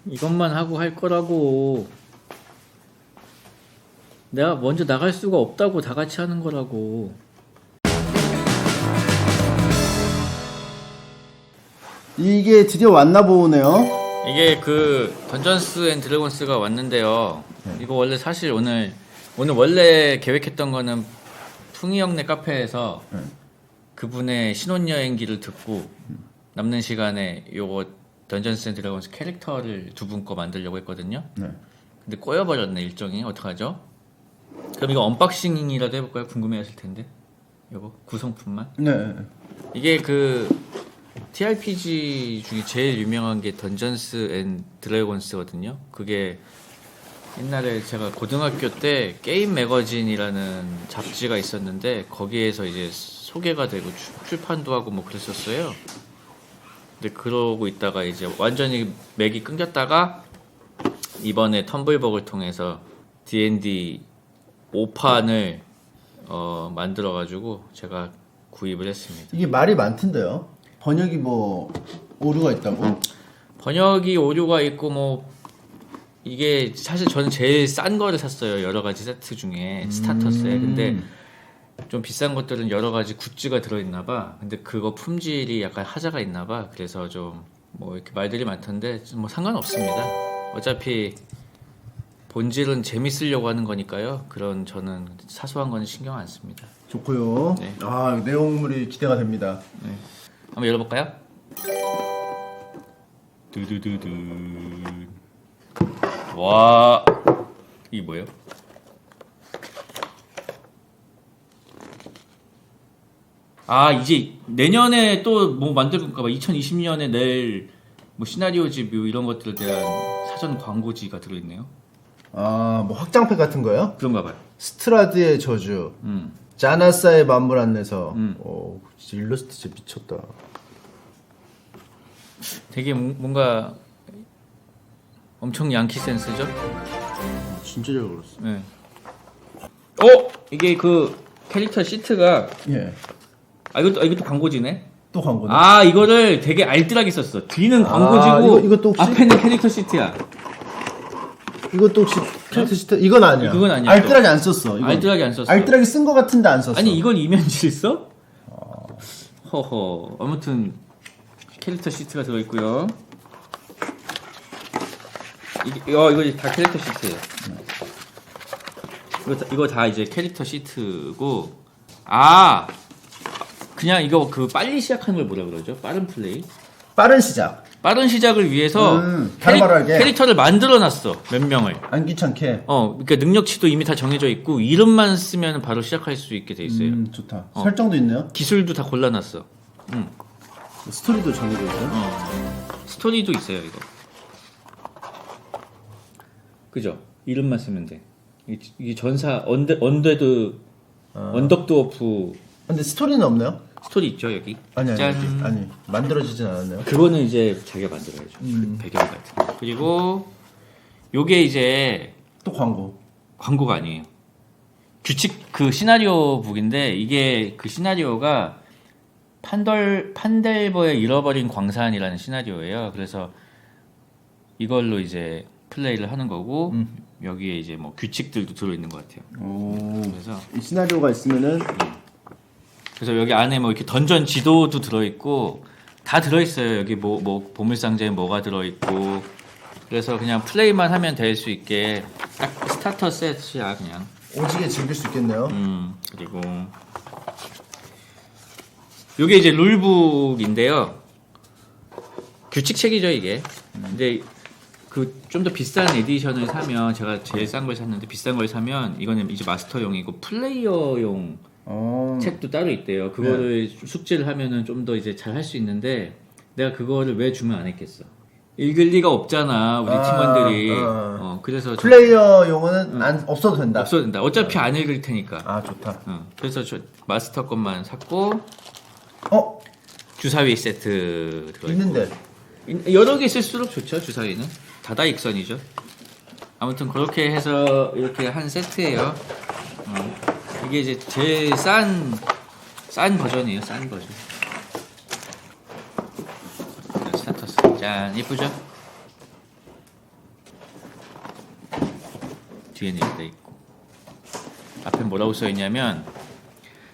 이것만 하고 할 거라고. 내가 먼저 나갈 수가 없다고 다 같이 하는 거라고. 이게 드디어 왔나 보네요. 이게 그 던전스 앤 드래곤스가 왔는데요. 이거 원래 사실 오늘 원래 계획했던 거는 풍이 형네 카페에서 그분의 신혼여행기를 듣고 남는 시간에 요거 던전스 앤 드래곤스 캐릭터를 두 분 거 만들려고 했거든요. 네. 근데 꼬여버렸네 일정이. 어떡하죠? 그럼 이거 언박싱이라도 해볼까요? 궁금해하실 텐데. 요거 구성품만. 네. 이게 그 TRPG 중에 제일 유명한 게 던전스 앤 드래곤스거든요. 그게 옛날에 제가 고등학교 때 게임 매거진이라는 잡지가 있었는데 거기에서 이제 소개가 되고 출판도 하고 뭐 그랬었어요. 근데 그러고 있다가 이제 완전히 맥이 끊겼다가 이번에 텀블벅을 통해서 D&D 5판을 만들어가지고 제가 구입을 했습니다. 이게 말이 많던데요. 번역이 뭐 오류가 있다고? 번역이 오류가 있고 뭐 이게 사실 저는 제일 싼 거를 샀어요. 여러 가지 세트 중에 스타터스에. 근데 좀 비싼 것들은 여러 가지 굿즈가 들어있나 봐. 근데 그거 품질이 약간 하자가 있나 봐. 그래서 좀 뭐 이렇게 말들이 많던데 뭐 상관없습니다. 어차피 본질은 재밌으려고 하는 거니까요. 그런 저는 사소한 거는 신경 안 씁니다. 좋고요. 네. 아, 내용물이 기대가 됩니다. 네. 한번 열어볼까요? 두두두두. 와, 이게 뭐예요? 아, 이제 내년에 또 뭐 만들 건가 봐. 2020년에 낼 뭐 시나리오집 이런 것들에 대한 사전 광고지가 들어있네요. 아, 뭐 확장팩 같은 거요? 그런가 봐요. 스트라드의 저주, 자나사의 만물 안내서. 오, 진짜 일러스트 진짜 미쳤다. 되게 뭔가 엄청 양키 센스죠? 진짜 잘 그렸어. 네. 이게 그 캐릭터 시트가 예. 이것도 광고지네. 또 광고네. 아, 이거를 되게 알뜰하게 썼어. 뒤는 광고지고 이것도 혹시? 앞에는 캐릭터 시트야. 이것도 혹시 캐릭터 시트? 이건 아니야. 그건 아니야, 알뜰하게 안 썼어. 이건. 알뜰하게 안 썼어. 알뜰하게 쓴 거 같은데 안 썼어. 아니, 이걸 이면지를 써? 허허. 아무튼 캐릭터 시트가 들어 있고요. 이거 다 캐릭터 시트예요. 이거 다 이제 캐릭터 시트고. 아, 그냥 이거 그 빨리 시작하는 걸 뭐라 그러죠? 빠른 플레이? 빠른 시작. 빠른 시작을 위해서 바로바로하게. 캐릭터를 만들어놨어. 몇 명을. 안 귀찮게. 그러니까 능력치도 이미 다 정해져 있고 이름만 쓰면 바로 시작할 수 있게 돼 있어요. 좋다. 설정도 있네요. 기술도 다 골라놨어. 스토리도 정해져 있어요. 스토리도 있어요 이거. 그죠? 이름만 쓰면 돼. 이게 전사 언데드 언덕드워프 근데 스토리는 없나요? 스토리 있죠 여기. 아니 짠. 아니 만들어지진 않았네요. 그거는 이제 자기가 만들어야죠. 그 배경 같은 거. 그리고 요게 이제 또 광고가 아니에요. 규칙 그 시나리오 북인데 이게 그 시나리오가 판델버의 잃어버린 광산이라는 시나리오예요. 그래서 이걸로 이제 플레이를 하는 거고 여기에 이제 뭐 규칙들도 들어 있는 것 같아요. 그래서 이 시나리오가 있으면은 그래서 여기 안에 뭐 이렇게 던전 지도도 들어 있고 다 들어 있어요. 여기 뭐 보물상자에 뭐가 들어 있고 그래서 그냥 플레이만 하면 될 수 있게 딱 스타터 셋이야 그냥. 오지게 즐길 수 있겠네요. 그리고 요게 이제 룰북인데요. 규칙책이죠 이게. 근데 그 좀 더 비싼 에디션을 사면 제가 제일 싼 걸 샀는데 비싼 걸 사면 이거는 이제 마스터용이고 플레이어용 책도 따로 있대요. 그거를 숙지를 하면은 좀 더 이제 잘 할 수 있는데 내가 그거를 왜 주문 안 했겠어. 읽을 리가 없잖아 우리 팀원들이. 그래서 플레이어용은 없어도 된다. 없어도 된다. 어차피 안 읽을 테니까. 아 좋다. 그래서 저 마스터 것만 샀고 주사위 세트 들어있고. 있는데 여러 개 쓸수록 좋죠. 주사위는 다다익선이죠. 아무튼 그렇게 해서 이렇게 한 세트예요. 이게 이제 제일 싼 버전이에요. 싼 버전. 스타터스. 짠, 예쁘죠? 뒤에는 이렇게 있고. 앞에 뭐라고 써 있냐면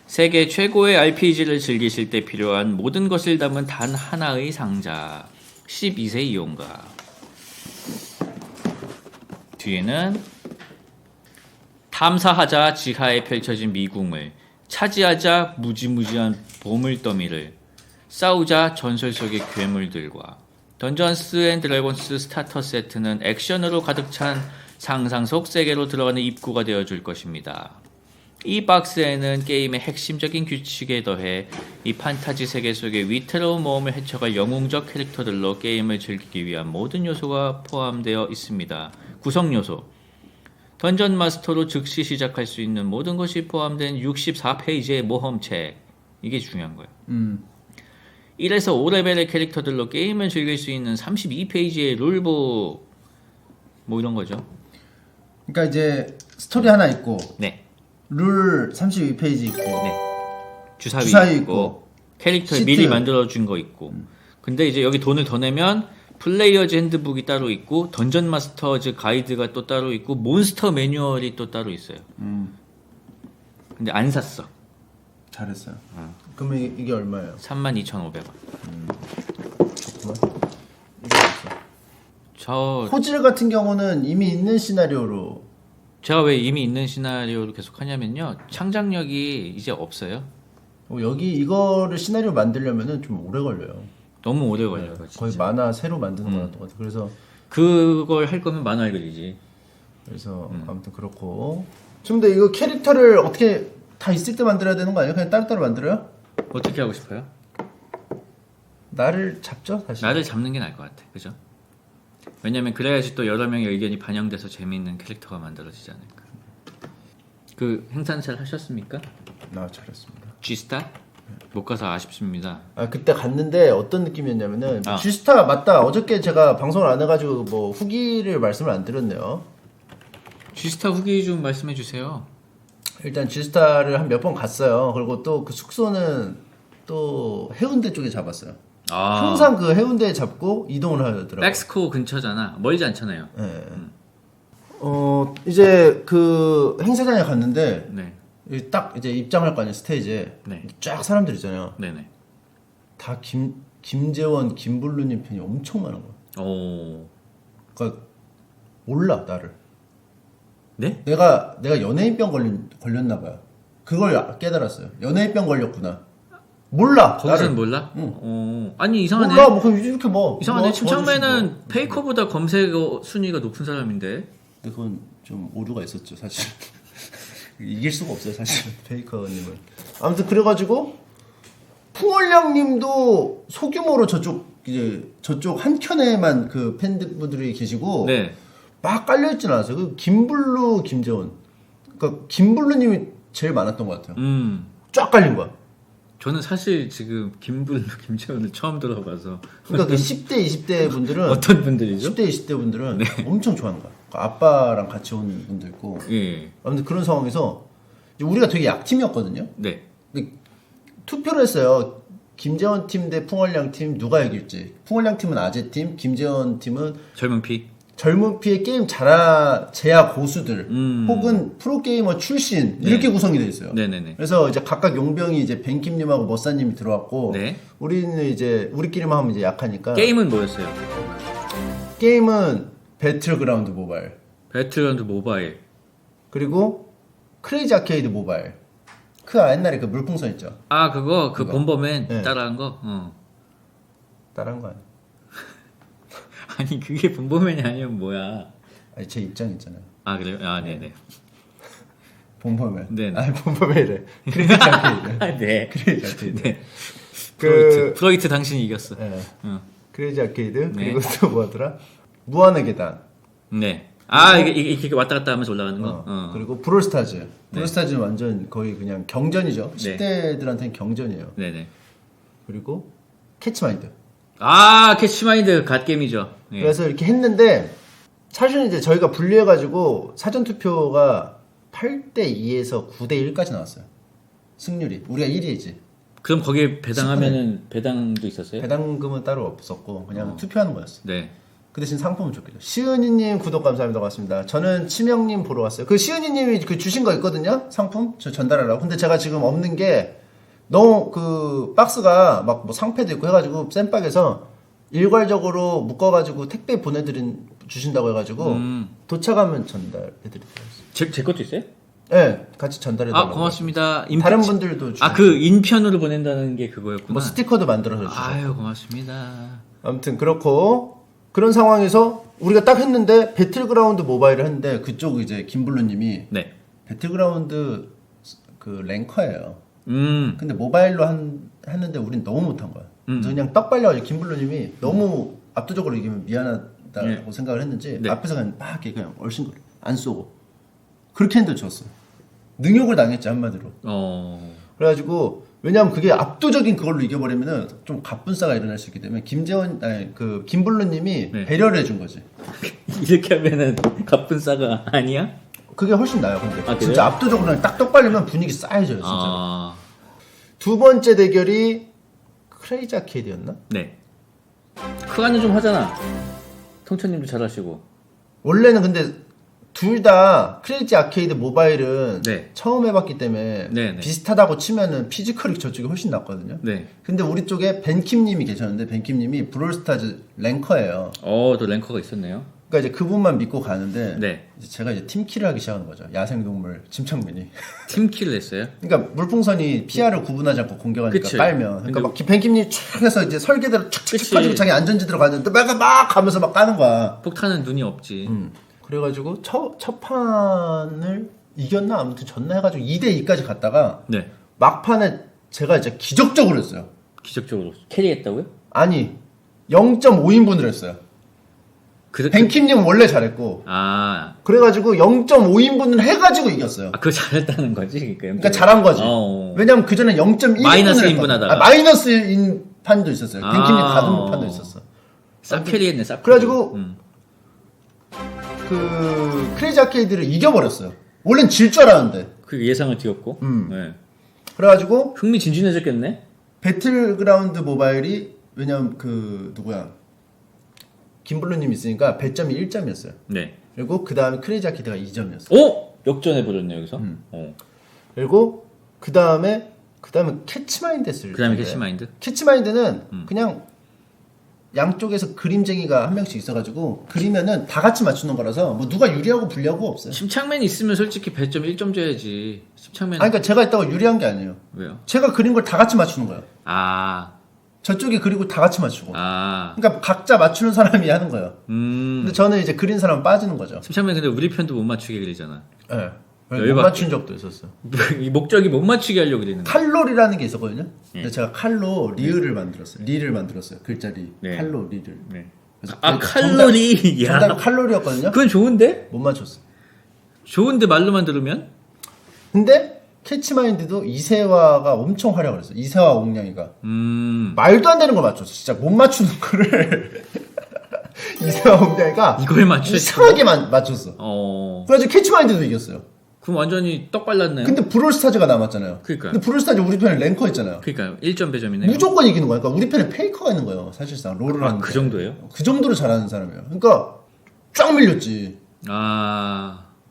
세계 최고의 RPG를 즐기실 때 필요한 모든 것을 담은 단 하나의 상자. 12세 이용가. 뒤에는 탐사하자 지하에 펼쳐진 미궁을, 차지하자 무지무지한 보물더미를, 싸우자 전설 속의 괴물들과. 던전스 앤 드래곤스 스타터 세트는 액션으로 가득 찬 상상 속 세계로 들어가는 입구가 되어줄 것입니다. 이 박스에는 게임의 핵심적인 규칙에 더해 이 판타지 세계 속의 위태로운 모험을 헤쳐갈 영웅적 캐릭터들로 게임을 즐기기 위한 모든 요소가 포함되어 있습니다. 구성 요소: 던전 마스터로 즉시 시작할 수 있는 모든 것이 포함된 64페이지의 모험책. 이게 중요한 거예요. 1에서 5레벨의 캐릭터들로 게임을 즐길 수 있는 32페이지의 룰북. 뭐 이런 거죠. 그러니까 이제 스토리 하나 있고, 네. 룰 32페이지 있고, 네. 주사위 있고, 있고, 캐릭터 시트. 미리 만들어준 거 있고. 근데 이제 여기 돈을 더 내면 플레이어즈 핸드북이 따로 있고, 던전 마스터즈 가이드가 또 따로 있고, 몬스터 매뉴얼이 또 따로 있어요. 근데 안 샀어. 잘했어요. 그러면 이게 얼마예요? 32,500원. 좋구만. 이게 없어. 저 호질 같은 경우는 이미 있는 시나리오로. 제가 왜 이미 있는 시나리오를 계속 하냐면요, 창작력이 이제 없어요. 여기 이거를 시나리오 만들려면은 좀 오래 걸려요. 너무 오래 걸려요. 거의 만화 새로 만드는 거랑 똑같아. 그래서 그걸 할 거면 만화를 그리지. 아무튼 그렇고. 지금 근데 이거 캐릭터를 어떻게 다 있을 때 만들어야 되는 거 아니에요? 그냥 따로따로 만들어요? 어떻게 하고 싶어요? 나를 잡죠, 사실. 나를 잡는 게 나을 것 같아. 그죠? 왜냐면 그래야지 또 여러 명의 의견이 반영돼서 재미있는 캐릭터가 만들어지지 않을까. 그 행사는 잘 하셨습니까? 잘했습니다. G스타? 못 가서 아쉽습니다. 그때 갔는데 어떤 느낌이었냐면은 아. G스타 맞다. 어저께 제가 방송을 안 해가지고 뭐 후기를 말씀을 안 드렸네요. G스타 후기 좀 말씀해 주세요. 일단 G스타를 한 몇 번 갔어요. 그리고 또 그 숙소는 또 해운대 쪽에 잡았어요. 항상 그 해운대에 잡고 이동을 하더라고요. 백스코 근처잖아. 멀지 않잖아요. 네. 이제 그 행사장에 갔는데 네. 딱 이제 입장할 거 아니에요, 스테이지에. 네. 쫙 사람들 있잖아요. 네네. 다 김재원, 김블루님 편이 엄청 많은 거야. 오. 그러니까 몰라, 나를. 네? 내가 연예인병 걸렸나 봐요. 그걸 깨달았어요. 연예인병 걸렸구나. 몰라. 거기서는 나를. 몰라? 응. 아니 이상하네. 몰라. 뭐 그럼 이렇게 뭐. 이상하네. 뭐 침착맨은 페이커보다 검색 순위가 높은 사람인데. 근데 그건 좀 오류가 있었죠, 사실. 이길 수가 없어요, 사실. 페이커님은. 아무튼 그래가지고 풍월량님도 소규모로 저쪽 한 켠에만 그 팬분들이 계시고. 네. 막 깔려있진 않았어요. 그 김블루, 김재원. 그러니까 김블루님이 제일 많았던 것 같아요. 쫙 깔린 거야. 저는 사실 지금 김블루, 김재원을 처음 들어봐서. 그러니까 그 10대, 20대 분들은 어떤 분들이죠? 10대, 20대 분들은 엄청 좋아하는 거야. 그러니까 아빠랑 같이 온 분도 있고. 예. 아무튼 그런 상황에서 이제 우리가 되게 약팀이었거든요. 네. 근데 투표를 했어요. 김재원 팀 대 풍월량 팀 누가 이길지. 풍월량 팀은 아재 팀, 김재원 팀은 젊은 피. 젊은 피의 게임 제야 고수들 혹은 프로게이머 출신 이렇게 구성이 돼 있어요. 네네네. 그래서 이제 각각 용병이 이제 벤킴님하고 머싸님이 들어왔고 네. 우리는 이제 우리끼리만 하면 이제 약하니까 게임은 뭐였어요? 게임은 배틀그라운드 모바일 배틀그라운드 모바일. 그리고 크레이지 아케이드 모바일 옛날에 그 물풍선 있죠. 그거 본범맨 네. 따라한 거. 따라한 거 아니야? 아니 그게 본범맨이 아니면 뭐야? 아니 제 입장 있잖아요. 그래요? 네네. 본범맨. 네네. 아니 본범맨이래. 크레이지 아케이드. 네. 크레이지 아케이드. 네. 그 프로이트 당신이 이겼어. 네. 응. 크레이지 아케이드 네. 그리고 또 뭐더라? 무한의 계단. 네. 이게 왔다 갔다 하면서 올라가는 거. 그리고 브롤스타즈. 브롤스타즈는 완전 거의 그냥 경전이죠. 네. 10대들한테는 경전이에요. 네네. 그리고 캐치마인드. 캐치마인드 갓게임이죠. 예. 그래서 이렇게 했는데 사실은 이제 저희가 분리해가지고 사전 투표가 8대 2에서 9대 1까지 나왔어요. 승률이. 우리가 1위지. 그럼 거기에 배당하면은 배당도 있었어요? 배당금은 따로 없었고 그냥 투표하는 거였어. 네. 그 대신 상품은 좋겠죠. 시은이님 구독 감사합니다. 고맙습니다. 저는 치명님 보러 왔어요. 그 시은이님이 그 주신 거 있거든요. 상품 저 전달하려고. 근데 제가 지금 없는 게 너무 그 박스가 막 뭐 상패도 있고 해가지고 쌤박에서 일괄적으로 묶어가지고 택배 주신다고 해가지고 도착하면 전달해드릴게요. 제 것도 있어요? 네, 같이 전달해달라고. 아 고맙습니다. 다른 분들도 그 인편으로 보낸다는 게 그거였구나. 뭐 스티커도 만들어서 주죠. 아유 고맙습니다. 아무튼 그렇고 그런 상황에서 우리가 딱 했는데 배틀그라운드 모바일을 했는데 그쪽 이제 김블루님이 네. 배틀그라운드 그 랭커예요. 근데 모바일로 했는데 우린 너무 못한 거야. 그래서 그냥 떡 발려가지고 김블루님이 너무 압도적으로 이기면 미안하다고 생각을 했는지 네. 앞에서 그냥 막 이렇게 그냥 얼씬거려 안 쏘고 그렇게 했는데 졌어. 능욕을 당했지 한마디로. 그래가지고 왜냐하면 그게 압도적인 그걸로 이겨버리면은 좀 갑분싸가 일어날 수 있기 때문에 그 김블루님이 네. 배려를 해준 거지. 이렇게 하면은 갑분싸가 아니야? 그게 훨씬 나아요. 근데 그래요? 진짜 압도적으로 그냥 딱떡 발리면 분위기 쌓여져요. 진짜. 아, 두 번째 대결이 크레이지 아케이드였나? 네. 크가는 좀 하잖아. 통천님도 잘하시고. 원래는 근데 둘 다 크레이지 아케이드 모바일은 네. 처음 해봤기 때문에 네, 네. 비슷하다고 치면은 피지컬이 저쪽이 훨씬 낫거든요. 네. 근데 우리 쪽에 벤킴님이 계셨는데 벤킴님이 브롤스타즈 랭커예요. 또 랭커가 있었네요. 그러니까 이제 그분만 믿고 가는데 네. 이제 제가 이제 팀킬을 하기 시작한 거죠. 야생동물 침착맨이. 팀킬을 했어요? 그러니까 물풍선이 피아를 구분하지 않고 공격하니까 그치. 깔면. 그러니까 근데- 막 벤킴님이 촥 해서 이제 설계대로 그치. 촥촥 가지고 자기 안전지대로 가는데 막 가면서 막 까는 거야. 폭탄은 눈이 없지. 그래가지고 첫 판을 이겼나 아무튼 졌나 해가지고 2대2까지 갔다가 네. 막판에 제가 이제 기적적으로 했어요. 기적적으로 캐리했다고요? 아니 0.5인분을 했어요. 벤킴님은 원래 잘했고 그래가지고 0.5인분을 해가지고 이겼어요. 그거 잘했다는 거지? 그러니까 잘한 거지. 왜냐면 그 전에 0.1인분을 마이너스 인분하다가. 마이너스인 판도 있었어요. 벤킴님 가둔 판도 있었어. 싹 캐리했네. 싹. 그래가지고 그 크레이지 아케이드를 이겨버렸어요. 원래는 질 줄 알았는데. 그 예상을 뒤엎고. 네. 그래가지고 흥미진진해졌겠네. 배틀그라운드 모바일이 왜냐면 그 누구야 김블루님 있으니까 배점이 1점이었어요. 네. 그리고 그 다음에 크레이지 아케이드가 2점이었어요. 역전해 버렸네 여기서. 그리고 그 다음에 캐치마인드 했을 그다음에 텐데. 캐치마인드. 캐치마인드는 그냥 양쪽에서 그림쟁이가 한 명씩 있어가지고 그리면은 다 같이 맞추는 거라서 뭐 누가 유리하고 불리하고 없어요. 심창맨 있으면 솔직히 배점 1점 줘야지. 심창맨. 그러니까 제가 있다고 유리한 게 아니에요. 왜요? 제가 그린 걸 다 같이 맞추는 거예요. 아. 저쪽이 그리고 다 같이 맞추고. 아. 그러니까 각자 맞추는 사람이 하는 거예요. 근데 저는 이제 그린 사람 빠지는 거죠. 심창맨 근데 우리 편도 못 맞추게 그리잖아. 네. 못 열받게. 맞춘 적도 있었어요. 이 목적이 못 맞추게 하려고 그리는 거야. 칼로리라는 게 있었거든요. 근데 제가 칼로 리를 만들었어요. 리를 만들었어요. 글자리. 네. 칼로 리를. 네. 그래서 칼로리. 야. 정답이 칼로리였거든요. 그건 좋은데? 못 맞췄어. 좋은데 말로만 들으면? 근데 캐치마인드도 이세화가 엄청 활약을 했어요. 이세화 옥냥이가 말도 안 되는 걸 맞췄어. 진짜 못 맞추는 거를 이세화 옥냥이가 이걸 맞추 이상하게 맞췄어. 그래가지고 캐치마인드도 이겼어요. 그럼 완전히 떡 발랐네요. 근데 브롤스타즈가 남았잖아요. 그러니까요. 근데 브롤스타즈 우리 편에 랭커 있잖아요. 그러니까 1점 배점이네. 무조건 이기는 거야. 그러니까 우리 편에 페이커가 있는 거예요. 사실상 롤을 하는. 그 정도예요? 그 정도로 잘하는 사람이에요. 그러니까 쫙 밀렸지.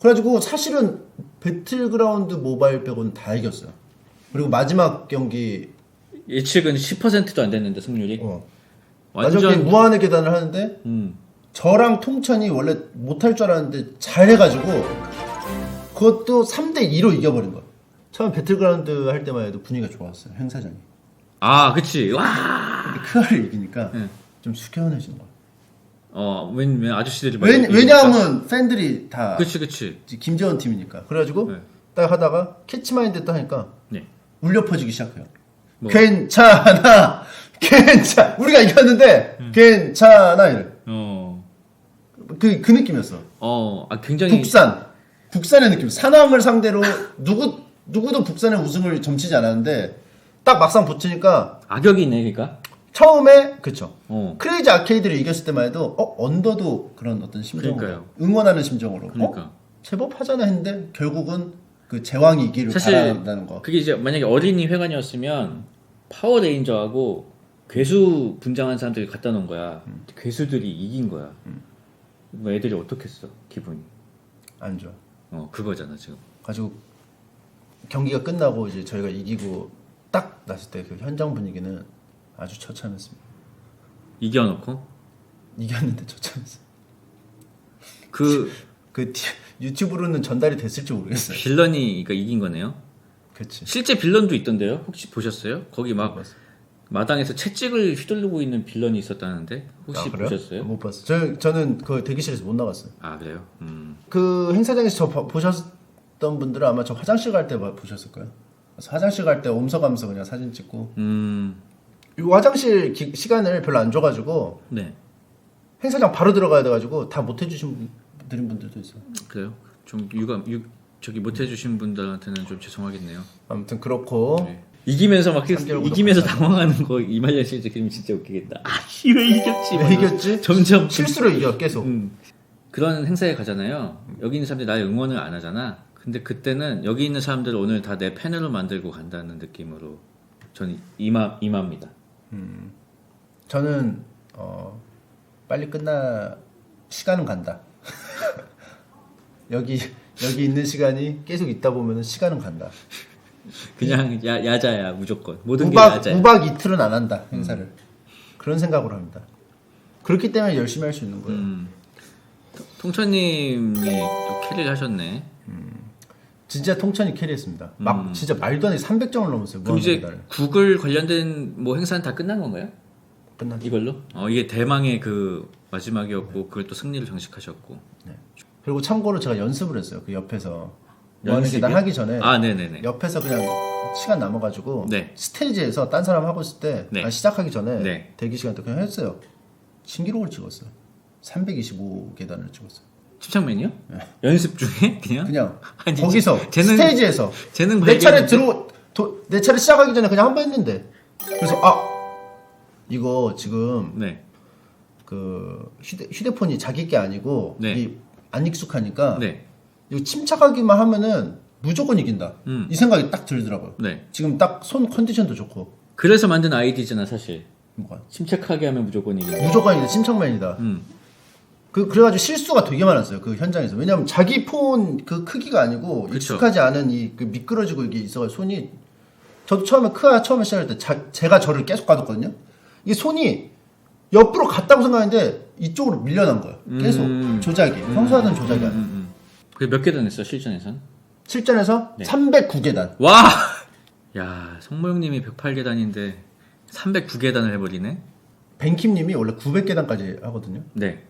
그래가지고 사실은 배틀그라운드 모바일 빼고는 다 이겼어요. 그리고 마지막 경기 예측은 10%도 안 됐는데 승률이. 마지막 경기 무한의 계단을 하는데 저랑 통천이 원래 못할 줄 알았는데 잘해가지고 그것도 3대2로 이겨버린 거야. 처음 배틀그라운드 할 때만 해도 분위기가 좋았어요. 행사장이. 그치. 와. 근데 크아를 이기니까 좀 숙연해진 거야. 왜 아저씨들이 왜냐하면 팬들이 다 그치. 김재원 팀이니까. 그래가지고 딱 하다가 캐치마인드 딱 하니까 울려 퍼지기 시작해요. 괜찮아. 우리가 이겼는데 괜찮아 이래. 그 느낌이었어. 굉장히 북산의 느낌. 산왕을 상대로 누구도 북산의 우승을 점치지 않았는데 딱 막상 붙으니까 악역이 있네 그러니까. 처음에 그쵸. 크레이지 아케이드를 이겼을 때만 해도 언더도 그런 어떤 심정으로 그러니까요. 응원하는 심정으로 그러니까. 제법 하잖아 했는데 결국은 그 제왕이 이기를 사실 바란다는 거. 그게 이제 만약에 어린이 회관이었으면 파워레인저하고 괴수 분장한 사람들이 갖다 놓은 거야. 괴수들이 이긴 거야. 뭐 애들이 어떻겠어 기분이? 안 좋아. 그거잖아 지금. 가지고 경기가 끝나고 이제 저희가 이기고 딱 났을 때 그 현장 분위기는 아주 처참했습니다. 이겨놓고 이겼는데 처참했어요. 그 유튜브로는 전달이 됐을지 모르겠어요. 빌런이 그러니까 이긴 거네요. 그렇지. 실제 빌런도 있던데요. 혹시 보셨어요? 거기 막 마당에서 채찍을 휘두르고 있는 빌런이 있었다는데 혹시 그래요? 보셨어요? 못 봤어요. 저는 그 대기실에서 못 나갔어요. 아 그래요? 그 행사장에서 보셨던 분들은 아마 저 화장실 갈 때 보셨을 거예요. 그래서 화장실 갈 때 옴서가면서 그냥 사진 찍고 이 화장실 시간을 별로 안 줘가지고 네. 행사장 바로 들어가야 돼가지고 다 못 해주신 분들도 있어요. 그래요? 좀 저기 못 해주신 분들한테는 좀 죄송하겠네요. 아무튼 그렇고 네. 이기면서 막 삼개월 이기면서 구독자. 당황하는 거 이말년 씨한테 그림 진짜 웃기겠다. 왜 이겼지? 왜 이겼지? 점점 실수로 이겨 계속. 그런 행사에 가잖아요. 여기 있는 사람들이 나의 응원을 안 하잖아. 근데 그때는 여기 있는 사람들을 오늘 다 내 팬으로 만들고 간다는 느낌으로 저는 임합니다. 저는 빨리 시간은 간다. 여기 있는 시간이 계속 있다 보면은 시간은 간다. 그냥 야자야 무조건 모든 게 야자야. 우박 이틀은 안 한다 행사를. 그런 생각으로 합니다. 그렇기 때문에 열심히 할 수 있는 거예요. 통천님이 또 캐리를 하셨네. 진짜 통천이 캐리했습니다. 막 진짜 말도 안 돼 300점을 넘었어요. 그럼 이제 무한도전을. 구글 관련된 뭐 행사는 다 끝난 건가요? 끝났죠. 이걸로? 이게 대망의 그 마지막이었고 그걸 또 승리를 장식하셨고. 그리고 참고로 제가 연습을 했어요. 그 옆에서 무한도전 연습이요? 하기 전에 네네네. 옆에서 그냥 시간 남아가지고 네. 스테이지에서 딴 사람 하고 있을 때 네. 시작하기 전에 네. 대기 시간 때 그냥 했어요. 신기록을 찍었어요. 325계단을 찍었어요. 침착맨이요? 연습 중에 그냥? 아니, 거기서 재능- 스테이지에서 재능 내 차례 발견인데? 내 차례 시작하기 전에 그냥 한 번 했는데 그래서 이거 지금 네. 그 휴대폰이 자기 게 아니고 네. 이 안 익숙하니까 네. 이거 침착하기만 하면은 무조건 이긴다. 이 생각이 딱 들더라고요. 네. 지금 딱 손 컨디션도 좋고 그래서 만든 아이디잖아 사실. 뭐가 침착하게 하면 무조건 이긴다. 무조건이다. 침착맨이다. 그래가지고 실수가 되게 많았어요. 그 현장에서. 왜냐면 자기 폰 그 크기가 아니고 그쵸. 익숙하지 않은 그 미끄러지고 이게 있어서 손이 저도 처음에 시작할 때 제가 저를 계속 가뒀거든요. 이게 손이 옆으로 갔다고 생각했는데 이쪽으로 밀려난 거예요. 계속 조작이. 평소하던 조작이 아니에요. 그게 몇 계단 했어 실전에선? 실전에서 네. 309계단. 와! 야 성모형님이 108계단인데 309계단을 해버리네? 뱅킴님이 원래 900계단까지 하거든요. 네.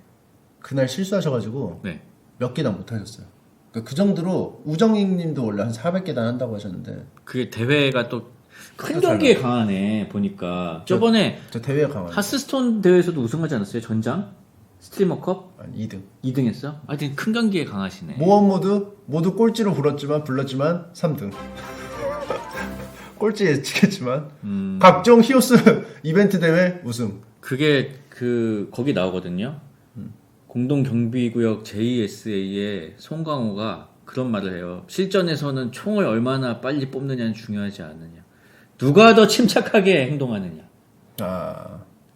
그날 실수하셔가지고 네. 몇 계단 못 하셨어요. 그 정도로 우정익님도 원래 한 400계단 한다고 하셨는데 그게 대회가 또 큰 또 경기에 강하네 보니까. 저번에 저 대회 강한 하스스톤 대회에서도 우승하지 않았어요? 전장? 스트리머컵? 아니 2등. 2등 했어? 하여튼 큰 경기에 강하시네. 모험 모두 꼴찌로 불렀지만 3등. 꼴찌에 찍혔지만 각종 히오스 이벤트 대회 우승. 그게 거기 나오거든요. 공동경비구역 JSA의 송강호가 그런 말을 해요. 실전에서는 총을 얼마나 빨리 뽑느냐는 중요하지 않느냐. 누가 더 침착하게 행동하느냐.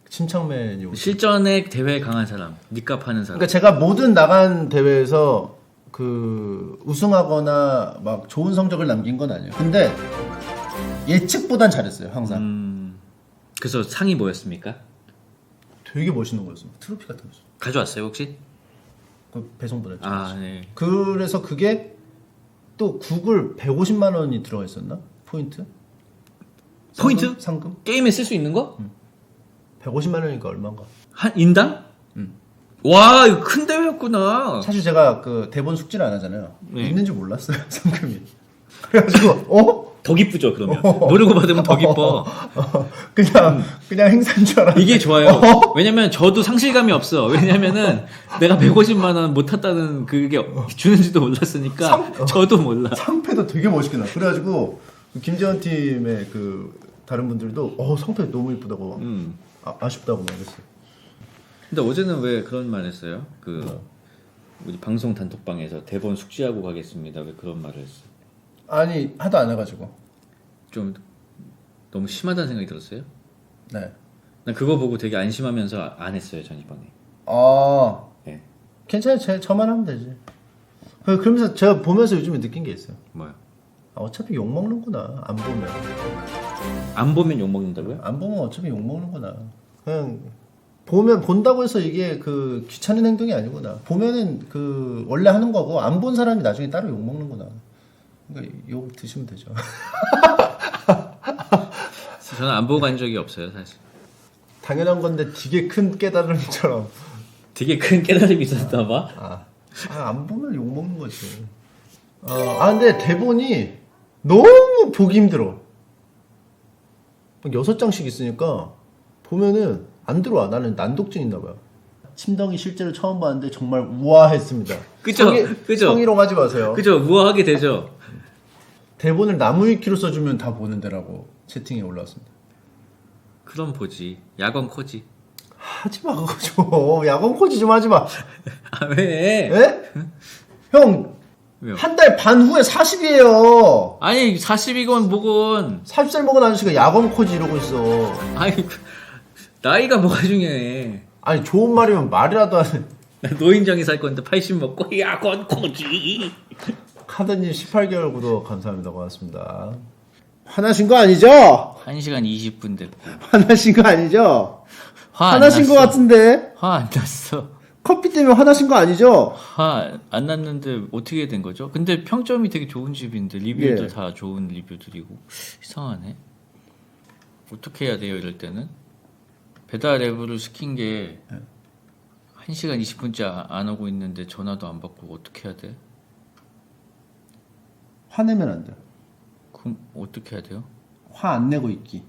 침착맨이 우승. 실전에 대회에 강한 사람, 니값 하는 사람. 그러니까 제가 모든 나간 대회에서 그 우승하거나 막 좋은 성적을 남긴 건 아니에요. 근데 예측보단 잘했어요 항상. 그래서 상이 뭐였습니까? 되게 멋있는 거였어요. 트로피 같은 거죠. 가져왔어요 혹시? 그 배송 보냈죠. 네. 그래서 그게 또 구글 150만 원이 들어가 있었나? 포인트? 포인트? 상금? 게임에 쓸 수 있는 거? 150만 원이니까 얼마인가? 한 인당? 와 이거 큰 대회였구나. 사실 제가 그 대본 숙지를 안 하잖아요. 네. 있는 줄 몰랐어요 상금이. 그래가지고 더 기쁘죠 그러면. 모르고 받으면 더 기뻐. 그냥 행사인 줄 알았는데 이게 좋아요. 왜냐면 저도 상실감이 없어. 왜냐면은 내가 150만 원 못 탔다는 그게 주는지도 몰랐으니까 저도 몰라. 상패도 되게 멋있게 나. 그래가지고 김재원 팀의 그 다른 분들도 상패 너무 이쁘다고 아쉽다고 말했어요. 근데 어제는 왜 그런 말 했어요? 우리 방송 단톡방에서 대본 숙지하고 가겠습니다. 왜 그런 말을 했어? 아니 하도 안 해가지고. 좀 너무 심하다는 생각이 들었어요? 네. 난 그거 보고 되게 안심하면서 안 했어요 전 이번에. 아, 네. 괜찮아요. 저만 하면 되지. 그러면서 제가 보면서 요즘에 느낀 게 있어요. 뭐요? 아, 어차피 욕 먹는구나. 안 보면. 안 보면 욕 먹는다고요? 안 보면 어차피 욕 먹는구나. 그냥 보면 본다고 해서 이게 그 귀찮은 행동이 아니구나. 보면은 그 원래 하는 거고 안 본 사람이 나중에 따로 욕 먹는구나. 그러니까 욕 드시면 되죠. 저는 안 보고 간 적이 없어요 사실. 당연한 건데 되게 큰 깨달음처럼. 되게 큰 깨달음이 있었나 봐. 안 보면 욕 먹는 거지. 근데 대본이 너무 보기 힘들어. 6장씩 있으니까 보면은 안 들어와. 나는 난독증 있나 봐요. 침덩이 실제로 처음 봤는데 정말 우아했습니다. 그죠? 그죠? 성희롱하지 마세요. 그죠? 우아하게 되죠. 대본을 나무 위키로 써주면 다 보는 데라고 채팅에 올라왔습니다. 그럼 보지. 야광 코지. 하지 마 그거 좀. 야광 코지 좀 하지 마. 아 왜? 에? 형, 왜요? 한 달 반 후에 40이에요. 아니 40이건 뭐건. 40살 먹은 아저씨가 야광 코지 이러고 있어. 아니 나이가 뭐가 중요해. 아니 좋은 말이면 말이라도 하는. 나 노인정이 살 건데 80 먹고 야광 코지. 카드님 18개월 구독 감사합니다. 고맙습니다. 화나신 거 아니죠? 1시간 20분 됐고. 화나신 거 아니죠? 화 안 화나신 거 났어. 같은데? 화 안 났어. 커피 때문에 화나신 거 아니죠? 화 안 났는데 어떻게 된 거죠? 근데 평점이 되게 좋은 집인데 리뷰도 예. 다 좋은 리뷰들이고 이상하네. 어떻게 해야 돼요 이럴 때는? 배달 앱으로 시킨 게 1시간 20분째 안 오고 있는데 전화도 안 받고 어떻게 해야 돼? 화내면 안 돼요. 그럼 어떻게 해야 돼요? 화 안 내고 있기.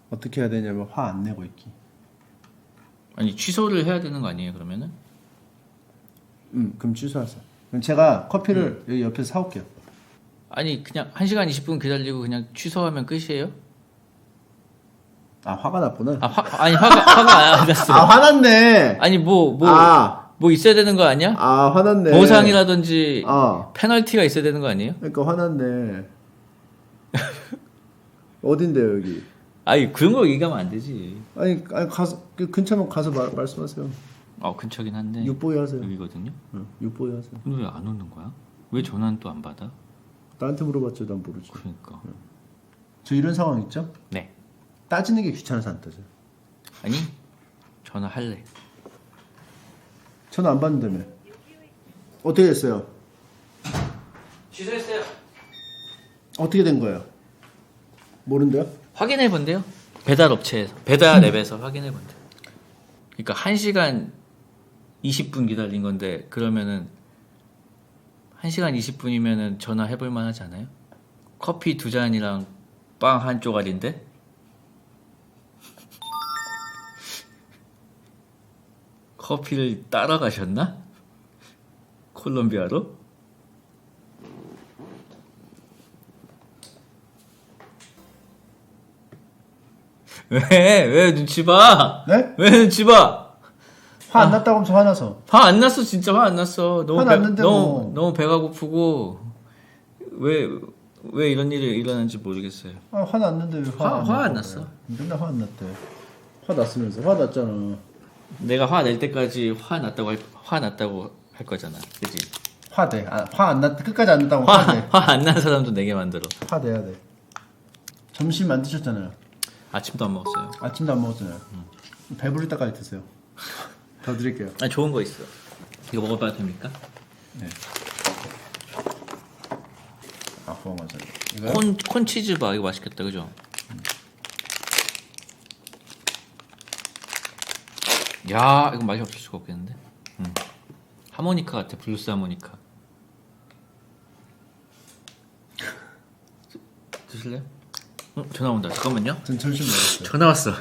어떻게 해야 되냐면 화 안 내고 있기. 아니 취소를 해야 되는 거 아니에요 그러면은? 그럼 취소하세요. 그럼 제가 커피를 여기 옆에서 사올게요. 아니 그냥 1시간 20분 기다리고 그냥 취소하면 끝이에요? 아, 화가 났구나. 아니 화가 안 났어. 화났네. 아니 뭐 있어야 되는 거 아니야? 화났네. 보상이라든지 아, 페널티가 있어야 되는 거 아니에요? 그러니까 화났네. 어딘데요, 여기? 아니 그런 거 얘기하면 안 되지. 아니 가서 그 근처면 가서 말씀하세요. 근처긴 한데 육보이 하세요. 여기거든요. 응, 육보이 하세요. 근데 왜 안 오는 거야? 왜 전화는 또 안 받아? 나한테 물어봤죠, 난 모르지. 그러니까. 저 이런 상황 있죠? 네. 따지는 게 귀찮아서 안 따져요. 아니 전화할래. 전화 안 받는다며. 어떻게 됐어요? 취소했어요. 어떻게 된 거예요? 모른대요? 확인해 본대요. 배달 업체에서 배달 앱에서 확인해 본대. 그러니까 1시간 20분 기다린 건데 그러면은 1시간 20분이면은 전화해 볼 만하지 않아요? 커피 2잔이랑 빵 한 쪼가리인데? 커피를 따라가셨나? 콜롬비아로? 왜 눈치 봐? 네? 왜 눈치 봐? 화 안 났다고 하면서 화나서. 화 안 났어 진짜 화 안 났어. 너무 화 났는데 뭐. 너무 배가 고프고 왜 이런 일이 일어난지 모르겠어요. 화 났는데 왜 화 안 났어. 맨날 화 안 났대. 화 났으면서 화 났잖아. 내가 화 낼 때까지 화 났다고 할 거잖아, 그지? 화돼. 화 안 났. 끝까지 안 났다고 화돼. 화 안 난 사람도 내게 만들어. 화돼야 돼. 점심 안 드셨잖아요. 아침도 안 먹었어요. 아침도 안 먹었잖아요. 배부를 때까지 드세요. 더 드릴게요. 아 좋은 거 있어. 이거 먹어봐도 됩니까? 네. 그거 맞아요. 콘 치즈 바 이거 맛있겠다, 그죠? 야, 이거 맛이 없을 수가 없겠는데? 하모니카 같아, 블루스 하모니카. 드실래요? 전화 온다. 잠깐만요. 전 점심 먹었어요. 전화 왔어.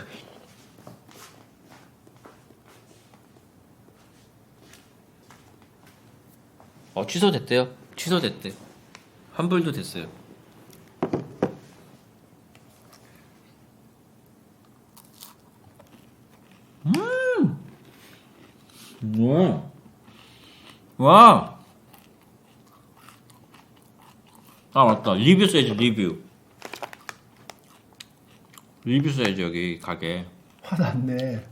취소됐대요. 취소됐대. 환불도 됐어요. 와. 와. 아 맞다. 리뷰 써야지 리뷰. 리뷰 써야지 여기 가게. 화났네.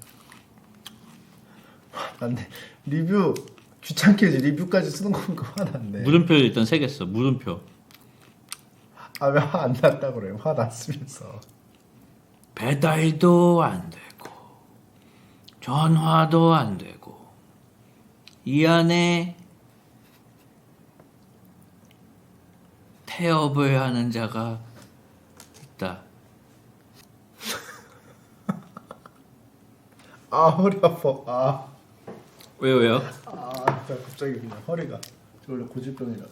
화났네. 리뷰 귀찮게 해야지. 리뷰까지 쓰는 건가 화났네. 물음표 일단 3개 써. 물음표. 아 왜 화 안 났다 그래요? 화 났으면서. 배달도 안 되고 전화도 안 되고 이 안에 태업을 하는 자가 있다. 아 허리 아파. 왜요? 갑자기 그냥 허리가. 저 원래 고질병이라.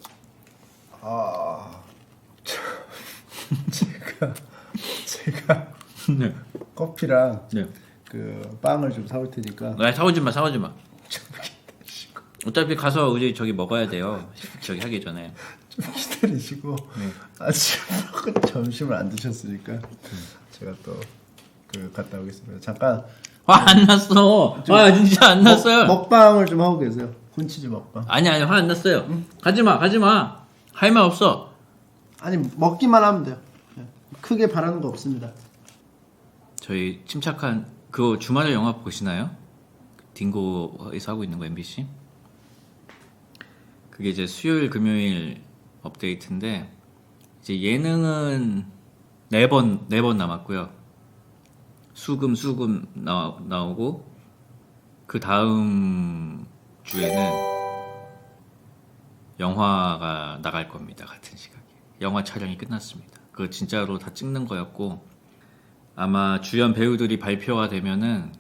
제가 네. 커피랑 네. 그 빵을 좀 사올 테니까. 사오지 마. 어차피 가서 우리 저기 먹어야 돼요. 저기 하기 전에. 좀 기다리시고. 네. 아침 점심을 안 드셨으니까 제가 또 그 갔다 오겠습니다. 잠깐. 화 안 났어. 화 진짜 안 났어요. 먹방을 좀 하고 계세요. 콘치즈 먹방. 아니 화 안 났어요. 가지마. 할 말 없어. 아니 먹기만 하면 돼요. 크게 바라는 거 없습니다. 저희 침착한 그거 주말에 영화 보시나요? 딩고에서 하고 있는 거 MBC. 그게 이제 수요일 금요일 업데이트인데 이제 예능은 4번 남았고요. 수금 나오고 그 다음 주에는 영화가 나갈 겁니다. 같은 시각에. 영화 촬영이 끝났습니다. 그거 진짜로 다 찍는 거였고 아마 주연 배우들이 발표가 되면은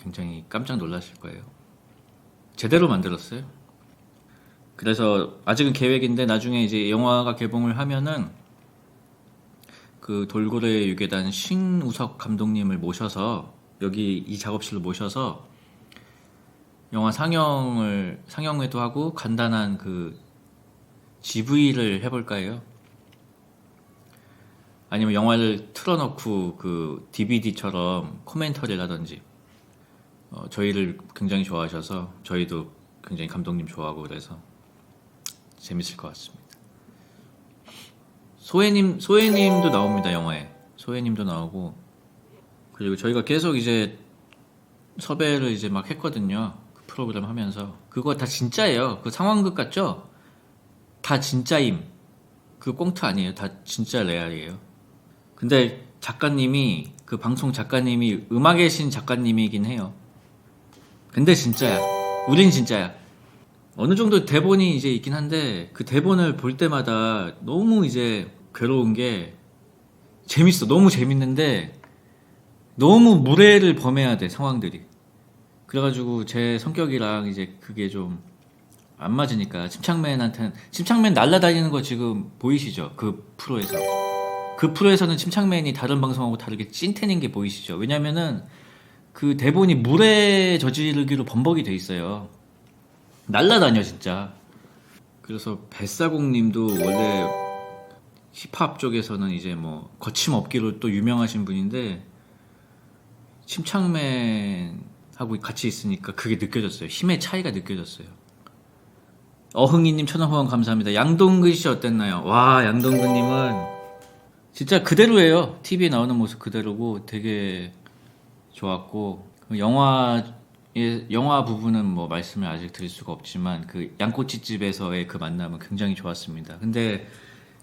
굉장히 깜짝 놀라실 거예요. 제대로 만들었어요. 그래서 아직은 계획인데 나중에 이제 영화가 개봉을 하면은 그 돌고래 유괴단 신우석 감독님을 모셔서 여기 이 작업실로 모셔서 영화 상영회도 하고 간단한 그 GV를 해볼까 해요. 아니면 영화를 틀어놓고 그 DVD처럼 코멘터리를 하든지. 저희를 굉장히 좋아하셔서 저희도 굉장히 감독님 좋아하고 그래서 재밌을 것 같습니다. 소혜님도 나옵니다. 영화에. 소혜님도 나오고 그리고 저희가 계속 이제 섭외를 이제 막 했거든요. 그 프로그램 하면서 그거 다 진짜예요. 그 상황극 같죠? 다 진짜임. 그 꽁트 아니에요. 다 진짜 레알이에요. 근데 작가님이 그 방송 작가님이 음악의 신 작가님이긴 해요. 근데 진짜야. 우린 진짜야. 어느 정도 대본이 이제 있긴 한데 그 대본을 볼 때마다 너무 이제 괴로운 게 재밌어. 너무 재밌는데 너무 무례를 범해야 돼 상황들이. 그래가지고 제 성격이랑 이제 그게 좀 안 맞으니까 침착맨 날라다니는 거 지금 보이시죠? 그 프로에서. 그 프로에서는 침착맨이 다른 방송하고 다르게 찐텐인 게 보이시죠? 왜냐면은 그 대본이 물에 저지르기로 범벅이 돼 있어요. 날라다녀 진짜. 그래서 뱃사공님도 원래 힙합 쪽에서는 이제 뭐 거침없기로 또 유명하신 분인데 침착맨하고 같이 있으니까 그게 느껴졌어요. 힘의 차이가 느껴졌어요. 어흥이님 1,000원 후원 감사합니다. 양동근 씨 어땠나요? 와 양동근님은 진짜 그대로예요. TV에 나오는 모습 그대로고 되게 좋았고 영화 부분은 뭐 말씀을 아직 드릴 수가 없지만 그 양꼬치집에서의 그 만남은 굉장히 좋았습니다. 근데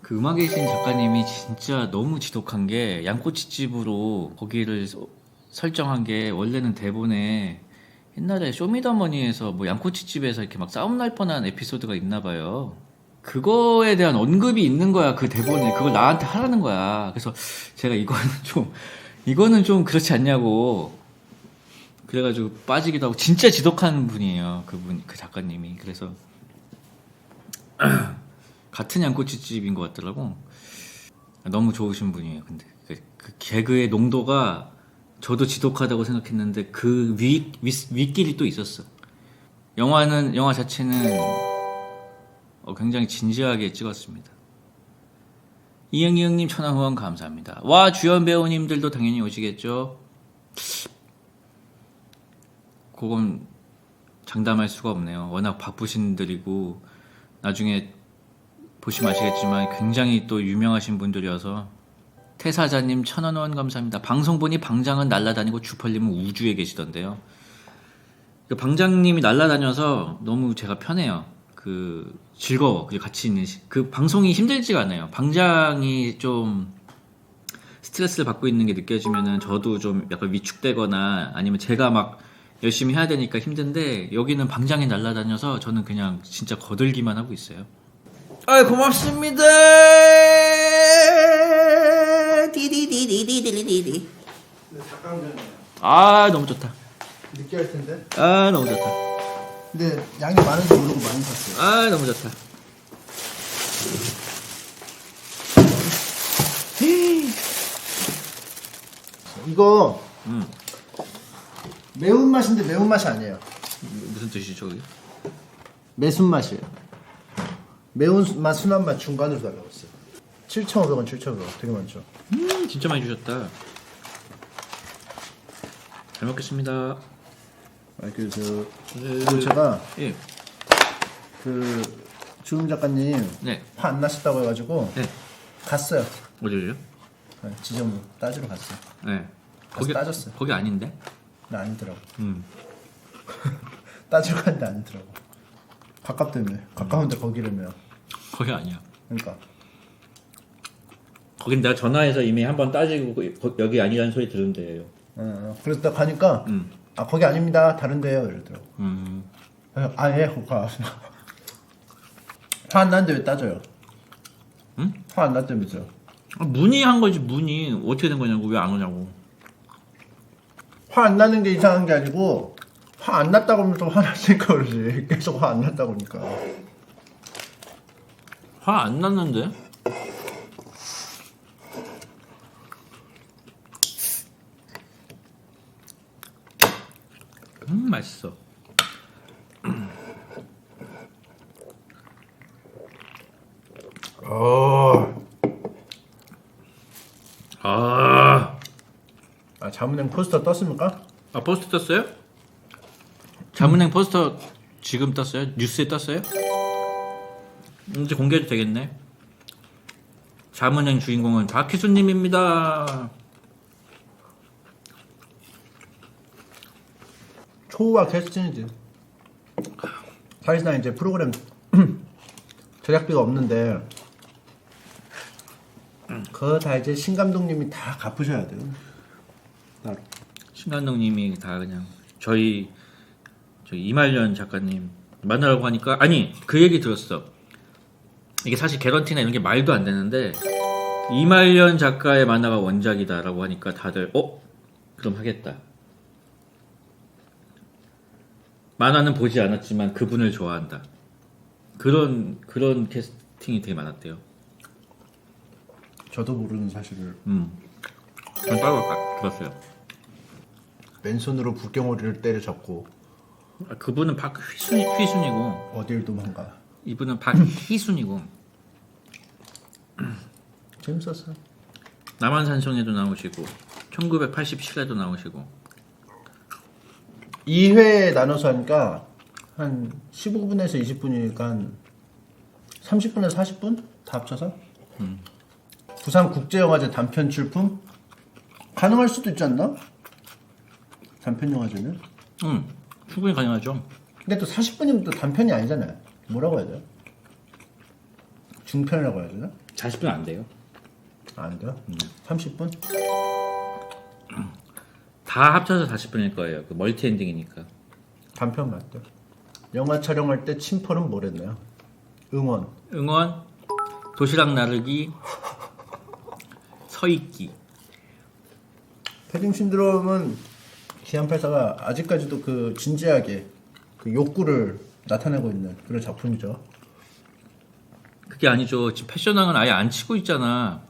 그 음악의 신 작가님이 진짜 너무 지독한 게 양꼬치집으로 거기를 설정한 게 원래는 대본에 옛날에 쇼미더머니에서 뭐 양꼬치집에서 이렇게 막 싸움 날 뻔한 에피소드가 있나 봐요. 그거에 대한 언급이 있는 거야 그 대본에. 그걸 나한테 하라는 거야. 그래서 제가 이거는 좀 그렇지 않냐고 그래가지고 빠지기도 하고. 진짜 지독한 분이에요 그 작가님이. 그래서 같은 양꼬치집인 것 같더라고. 너무 좋으신 분이에요. 근데 그 개그의 농도가 저도 지독하다고 생각했는데 그 윗길이 또 있었어. 영화 자체는 굉장히 진지하게 찍었습니다. 이영님 1,000원 후원 감사합니다. 와 주연 배우님들도 당연히 오시겠죠. 그건 장담할 수가 없네요. 워낙 바쁘신 분들이고 나중에 보시면 아시겠지만 굉장히 또 유명하신 분들이어서 퇴사자님 1,000원 후원 감사합니다. 방송 보니 방장은 날아다니고 주펄님은 우주에 계시던데요. 그 방장님이 날아다녀서 너무 제가 편해요. 그 즐거워. 그 같이 있는 그 방송이 힘들지가 않아요. 방장이 좀 스트레스를 받고 있는 게 느껴지면은 저도 좀 약간 위축되거나 아니면 제가 막 열심히 해야 되니까 힘든데 여기는 방장이 날아다녀서 저는 그냥 진짜 거들기만 하고 있어요. 아 고맙습니다. 디디디디디디디디. 닭강정이에요. 아 너무 좋다. 느끼할 텐데. 아 너무 좋다. 근데 양이 많은지 모르고 많이 샀어요. 아 너무 좋다. 이거 매운맛인데 매운맛이 아니에요. 무슨 뜻이죠 그게? 매순맛이에요. 매운맛, 순한맛 중간으로 달라왔어요. 7,500원, 7,500원. 되게 많죠. 진짜 많이 주셨다. 잘 먹겠습니다. 그래서 그리고 제가 예. 그 주임 작가님 네. 화 안 나셨다고 해가지고 네. 갔어요. 어디를요? 네, 지점 따지러 갔어요. 네. 가서 따졌어요. 거기 아닌데? 나 아니더라고. 음. 따지러 갔는데 아니더라고. 가깝다며. 가까운데 거기라며. 거기 아니야. 그러니까 거긴 내가 전화해서 이미 한번 따지고 여기 아니라는 소리 들은 데예요. 그래서 나 가니까 아 거기 아닙니다. 다른데요. 이러더라고. 아예 가. 화 안 나는데 왜 따져요? 응? 화 안 났다면서요? 문의한 거지 문의 어떻게 된 거냐고 왜 안 오냐고. 화 안 나는 게 이상한 게 아니고 화 안 났다고 하면 좀 화났으니까 그러지. 계속 화 안 났다고 하니까. 화 안 났는데? 맛있어. 자문행 포스터 떴습니까? 아 포스터 떴어요? 자문행 포스터 지금 떴어요? 뉴스에 떴어요? 이제 공개해도 되겠네. 자문행 주인공은 박희수님입니다. 초우와 캐스팅이지. 사실상 이제 프로그램 제작비가 없는데 그거 다 이제 신 감독님이 다 갚으셔야 돼요. 따로. 신감독님이 다 그냥 저희 이말년 작가님 만나라고 하니까 아니 그 얘기 들었어. 이게 사실 개런티나 이런 게 말도 안 되는데 이말년 작가의 만화가 원작이다라고 하니까 다들 그럼 하겠다. 만화는 보지 않았지만 그분을 좋아한다. 그런 캐스팅이 되게 많았대요. 저도 모르는 사실을 전 따로 들었어요. 맨손으로 북경오리를 때려잡고 그분은 박휘순이고 어딜 도망가. 이분은 박희순이고 재밌었어요. 남한산성에도 나오시고 1987에도 나오시고 2회 나눠서 하니까 한 15분에서 20분이니까 한 30분에서 40분? 다 합쳐서? 부산국제영화제 단편 출품? 가능할 수도 있지 않나? 단편 영화제는? 충분히 가능하죠. 근데 또 40분이면 또 단편이 아니잖아요. 뭐라고 해야 돼요? 중편이라고 해야 되나? 40분 안 돼요. 안 돼요? 30분? 다 합쳐서 40분일 거예요. 그 멀티 엔딩이니까. 단편 맞대. 영화 촬영할 때 침펄은 뭐랬나요? 응원. 응원, 도시락 나르기, 서있기. 패딩 신드롬은 기안84가 아직까지도 그 진지하게 그 욕구를 나타내고 있는 그런 작품이죠. 그게 아니죠. 지금 패션왕은 아예 안 치고 있잖아.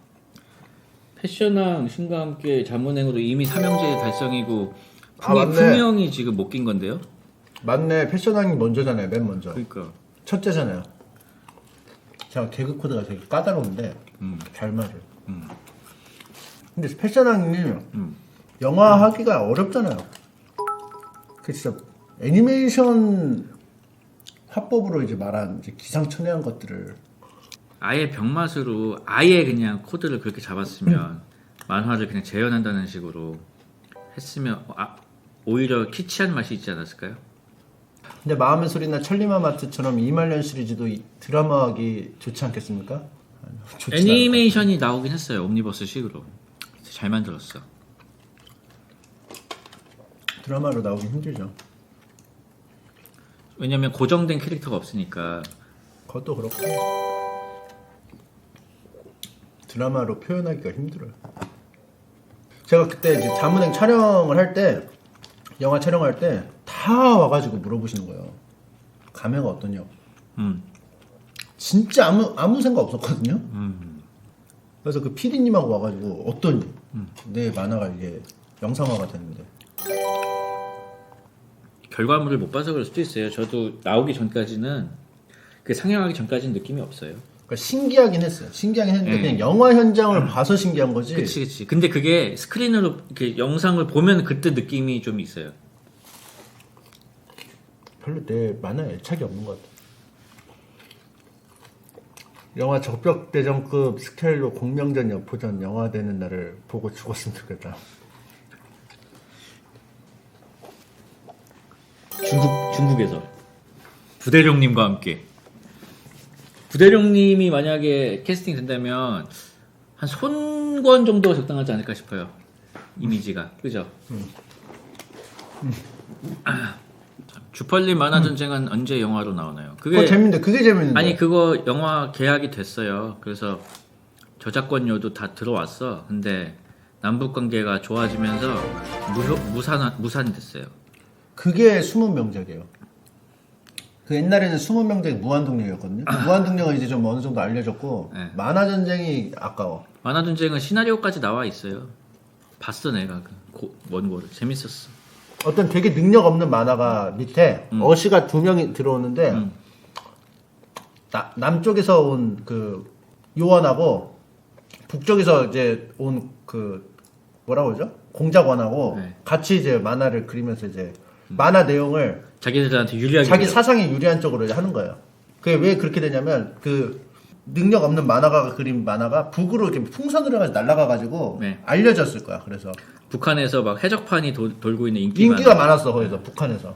패션왕 신과 함께 자문행으로 이미 삼형제 달성이고 맞네. 풍명이 지금 못 낀 건데요. 맞네. 패션왕이 먼저잖아요. 맨 먼저. 그러니까 첫째잖아요. 제가 개그 코드가 되게 까다로운데 잘 맞아요. 근데 패션왕이 영화 하기가 어렵잖아요. 그 진짜 애니메이션 화법으로 이제 말한 이제 기상천외한 것들을 아예 병맛으로 아예 그냥 코드를 그렇게 잡았으면 만화를 그냥 재현한다는 식으로 했으면 오히려 키치한 맛이 있지 않았을까요? 근데 마음의 소리나 천리마마트처럼 이말년 시리즈도 드라마하기 좋지 않겠습니까? 좋지 애니메이션이 나오긴 했어요. 옴니버스 식으로 잘 만들었어. 드라마로 나오기 힘들죠. 왜냐면 고정된 캐릭터가 없으니까. 그것도 그렇고 드라마로 표현하기가 힘들어요. 제가 그때 이제 자문행 촬영을 할 때, 영화 촬영할 때 다 와가지고 물어보시는 거예요. 감회가 어떠냐고. 진짜 아무 생각 없었거든요. 그래서 그 PD님하고 와가지고 어떠니? 내 만화가 이게 영상화가 됐는데. 결과물을 못 봐서 그럴 수도 있어요. 저도 나오기 전까지는 그 상영하기 전까지는 느낌이 없어요. 그러니까 신기하긴 했어요. 신기하긴 했는데 네. 그냥 영화 현장을 봐서 신기한 거지. 그치. 근데 그게 스크린으로 이렇게 영상을 보면 그때 느낌이 좀 있어요. 별로 내 만화에 애착이 없는 것 같아. 영화 적벽대전급 스케일로 공명전 여포전 영화 되는 날을 보고 죽었으면 좋겠다. 중국에서 부대령님과 함께. 부대령님이 만약에 캐스팅 된다면 한 손권 정도가 적당하지 않을까 싶어요. 이미지가 그죠? 주펄린 만화전쟁은 언제 영화로 나오나요? 그거 재밌는데 그게 재밌는데. 아니 그거 영화 계약이 됐어요. 그래서 저작권료도 다 들어왔어. 근데 남북 관계가 좋아지면서 무산됐어요. 그게 숨은 명작이에요. 그 옛날에는 숨은 명작이 무한동력이었거든요. 무한동력은 이제 좀 어느 정도 알려졌고 네. 만화전쟁이 아까워. 만화전쟁은 시나리오까지 나와 있어요. 봤어 내가 그 원고를. 재밌었어. 어떤 되게 능력 없는 만화가 밑에 어시가 2명이 들어오는데 남쪽에서 온 그 요원하고 북쪽에서 이제 온 그 뭐라고 그러죠? 공작원하고 네. 같이 이제 만화를 그리면서 이제 만화 내용을 자기들한테 유리하게 자기 사상에 유리한 쪽으로 이제 하는 거예요. 그게 왜 그렇게 되냐면 그 능력 없는 만화가가 그린 만화가 북으로 이렇게 풍선으로 해가지고 날아가가지고 네. 알려졌을 거야. 그래서 북한에서 막 해적판이 돌고 있는 인기가 많았어 거기서 북한에서.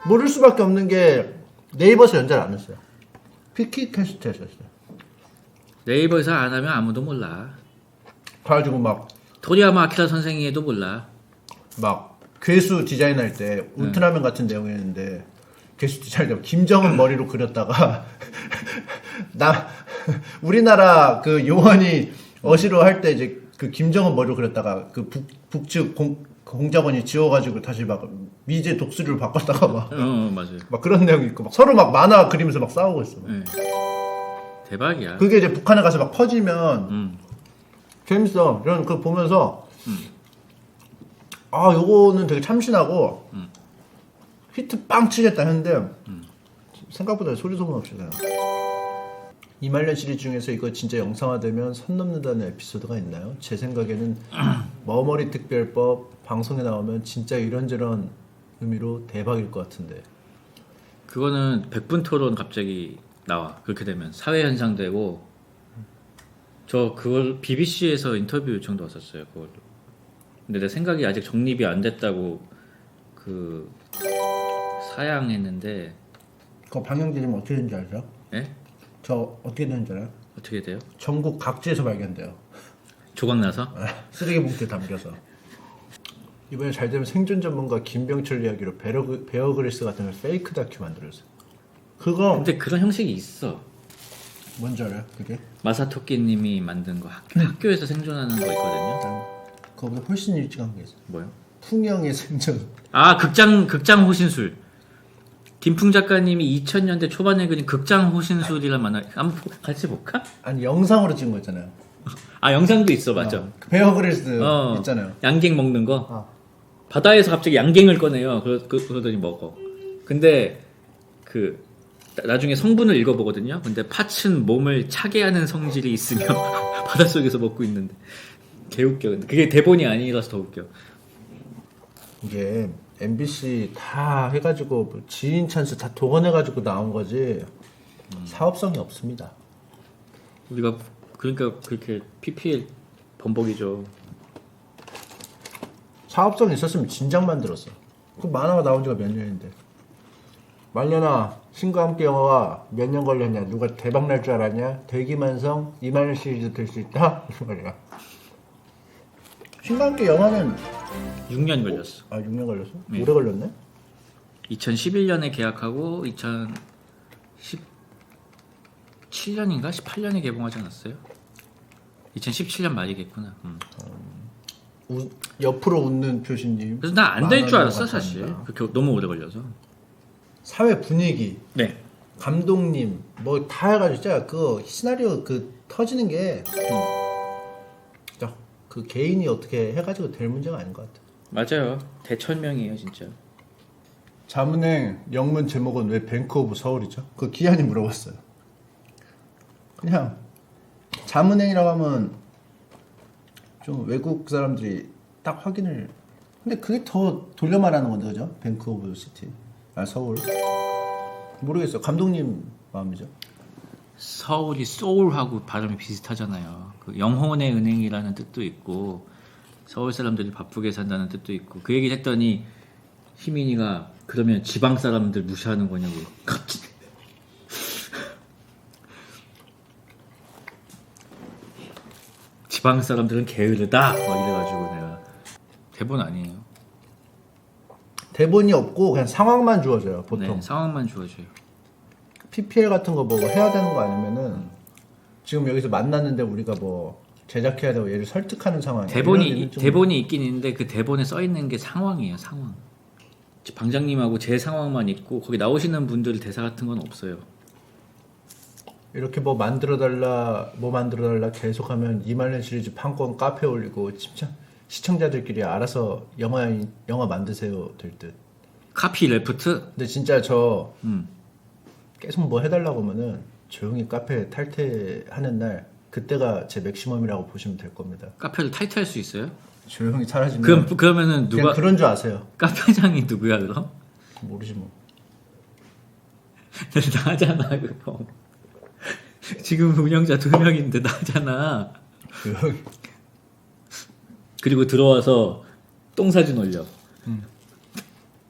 모를 수밖에 없는 게 네이버에서 연재를 안 했어요. 피키캐스트에서 했어요. 네이버에서 안 하면 아무도 몰라. 그래가지고 막 토리야마 아키라 선생이 해도 몰라. 괴수 디자인할 때 울트라맨 같은 내용이었는데 괴수 디자인할 때 김정은 머리로 그렸다가 우리나라 그 요원이 어시로 할 때 이제 그 김정은 머리로 그렸다가 그 북측 공작원이 지워가지고 다시 막 미제 독수리로 바꿨다가 맞아요. 막 그런 내용이 있고 막 서로 막 만화 그리면서 막 싸우고 있어. 네. 대박이야. 그게 이제 북한에 가서 막 퍼지면 재밌어. 이런 그 보면서 아 요거는 되게 참신하고 히트 빵 치겠다 했는데 생각보다 소리 소문 없이 그냥. 이말년 시리즈 중에서 이거 진짜 영상화되면 선 넘는다는 에피소드가 있나요? 제 생각에는 머머리 특별법 방송에 나오면 진짜 이런저런 의미로 대박일 것 같은데. 그거는 백분토론 갑자기 나와. 그렇게 되면 사회현상 되고. 저 그걸 BBC에서 인터뷰 요청도 왔었어요. 그걸로. 근데 내 생각이 아직 정립이 안 됐다고 그 사양했는데. 그거 방영되면 어떻게 되는지 알죠? 예? 저 어떻게 되는지 알아요? 어떻게 돼요? 전국 각지에서 발견돼요. 조각 나서? 쓰레기 봉투에 담겨서. 이번에 잘 되면 생존 전문가 김병철 이야기로 베어 그릴스 같은 페이크 다큐 만들었어요. 그거 근데 그런 형식이 있어. 뭔지 알아요? 그게? 마사토끼님이 만든 거 학교에서 생존하는 거 있거든요. 그거보다 훨씬 일찍한 게 있어요. 뭐요? 풍영의 생존. 아 극장 호신술. 김풍 작가님이 2000년대 초반에 그린 극장 호신술이란 만화 한번 같이 볼까? 아니 영상으로 찍은 거 있잖아요. 아 영상도 있어 맞죠? 그 베어 그릴스 있잖아요. 양갱 먹는 거. 바다에서 갑자기 양갱을 꺼내요. 그러더니 먹어. 근데 그 나중에 성분을 읽어보거든요. 근데 팥은 몸을 차게 하는 성질이 있으며 바닷속에서 먹고 있는데 개웃겨. 근데 그게 대본이 아니라서 더 웃겨. 이게 MBC 다 해가지고 뭐 지인 찬스 다 동원해가지고 나온 거지 사업성이 없습니다. 우리가 그러니까 그렇게 PPL 범벅이죠. 사업성 있었으면 진작 만들었어. 그 만화가 나온 지가 몇 년인데. 말년아, 신과 함께 영화가 몇 년 걸렸냐? 누가 대박 날 줄 알았냐? 대기만성 2만 시리즈 될 수 있다? 이 말이야. 신과 함께 영화는 6년 걸렸어. 6년 걸렸어? 네. 오래 걸렸네? 2011년에 계약하고 2017년인가 18년에 개봉하지 않았어요? 2017년 말이겠구나. 옆으로 웃는 표시님. 그래서 나 안 될 줄 알았어 만화가 사실. 감사합니다. 그렇게 너무 오래 걸려서. 사회 분위기, 네. 감독님 뭐 다 해가지고 진짜 그 시나리오 그 터지는 게 진짜 그 개인이 어떻게 해가지고 될 문제가 아닌 것 같아. 맞아요. 대천명이에요 진짜. 자문행 영문 제목은 왜 뱅크 오브 서울이죠? 그 기한이 물어봤어요. 그냥 자문행이라고 하면 좀 외국 사람들이 딱 확인을. 근데 그게 더 돌려 말하는 건데 그죠? 뱅크 오브 시티. 서울. 모르겠어요. 감독님 마음이죠. 서울이 소울하고 발음이 비슷하잖아요. 그 영혼의 은행이라는 뜻도 있고 서울 사람들이 바쁘게 산다는 뜻도 있고 그 얘기를 했더니 희민이가 그러면 지방 사람들 무시하는 거냐고 갑자기. 지방 사람들은 게으르다 막 이래가지고 내가 대본 아니에요. 대본이 없고 그냥 상황만 주어져요. 보통. 네, 상황만 주어져요. PPL 같은 거 뭐 해야 되는 거 아니면은 지금 여기서 만났는데 우리가 뭐 제작해야 되고 얘를 설득하는 상황. 대본이 있긴 있는데 그 대본에 써 있는 게 상황이에요. 상황. 방장님하고 제 상황만 있고 거기 나오시는 분들 대사 같은 건 없어요. 이렇게 뭐 만들어달라 계속하면 이말년 시리즈 판권 카페 올리고 진짜 시청자들끼리 알아서 영화 만드세요 될 듯. 카피 레프트? 근데 진짜 저 계속 뭐 해달라고 하면은 조용히 카페 탈퇴하는 날 그때가 제 맥시멈이라고 보시면 될 겁니다. 카페를 탈퇴할 수 있어요? 조용히 사라지면 그러면은 누가 그냥 그런 줄 아세요. 카페장이 누구야 그럼? 모르지 뭐. 나잖아 그거. 지금 운영자 2명인데 나잖아. 조용히. 그리고 들어와서 똥 사진 올려.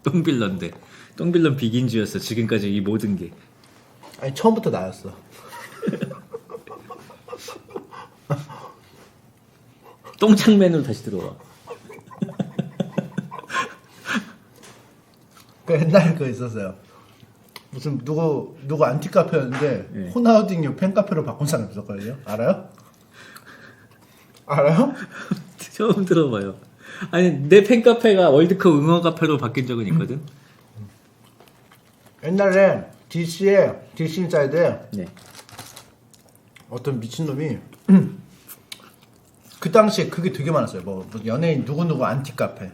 똥빌런데. 똥빌런 비긴즈였어 지금까지 이 모든 게. 아니 처음부터 나였어. 똥창맨으로 다시 들어와. 그 옛날에 그거 있었어요. 무슨 누구 안티 카페였는데 네. 호나우딩요 팬 카페로 바꾼 사람 있었거든요. 알아요? 알아요? 처음 들어봐요. 아니 내 팬카페가 월드컵 응원 카페로 바뀐 적은 있거든. 옛날에 DC 인사이드에 네. 어떤 미친놈이 그 당시에 그게 되게 많았어요. 뭐 연예인 누구누구 안티 카페.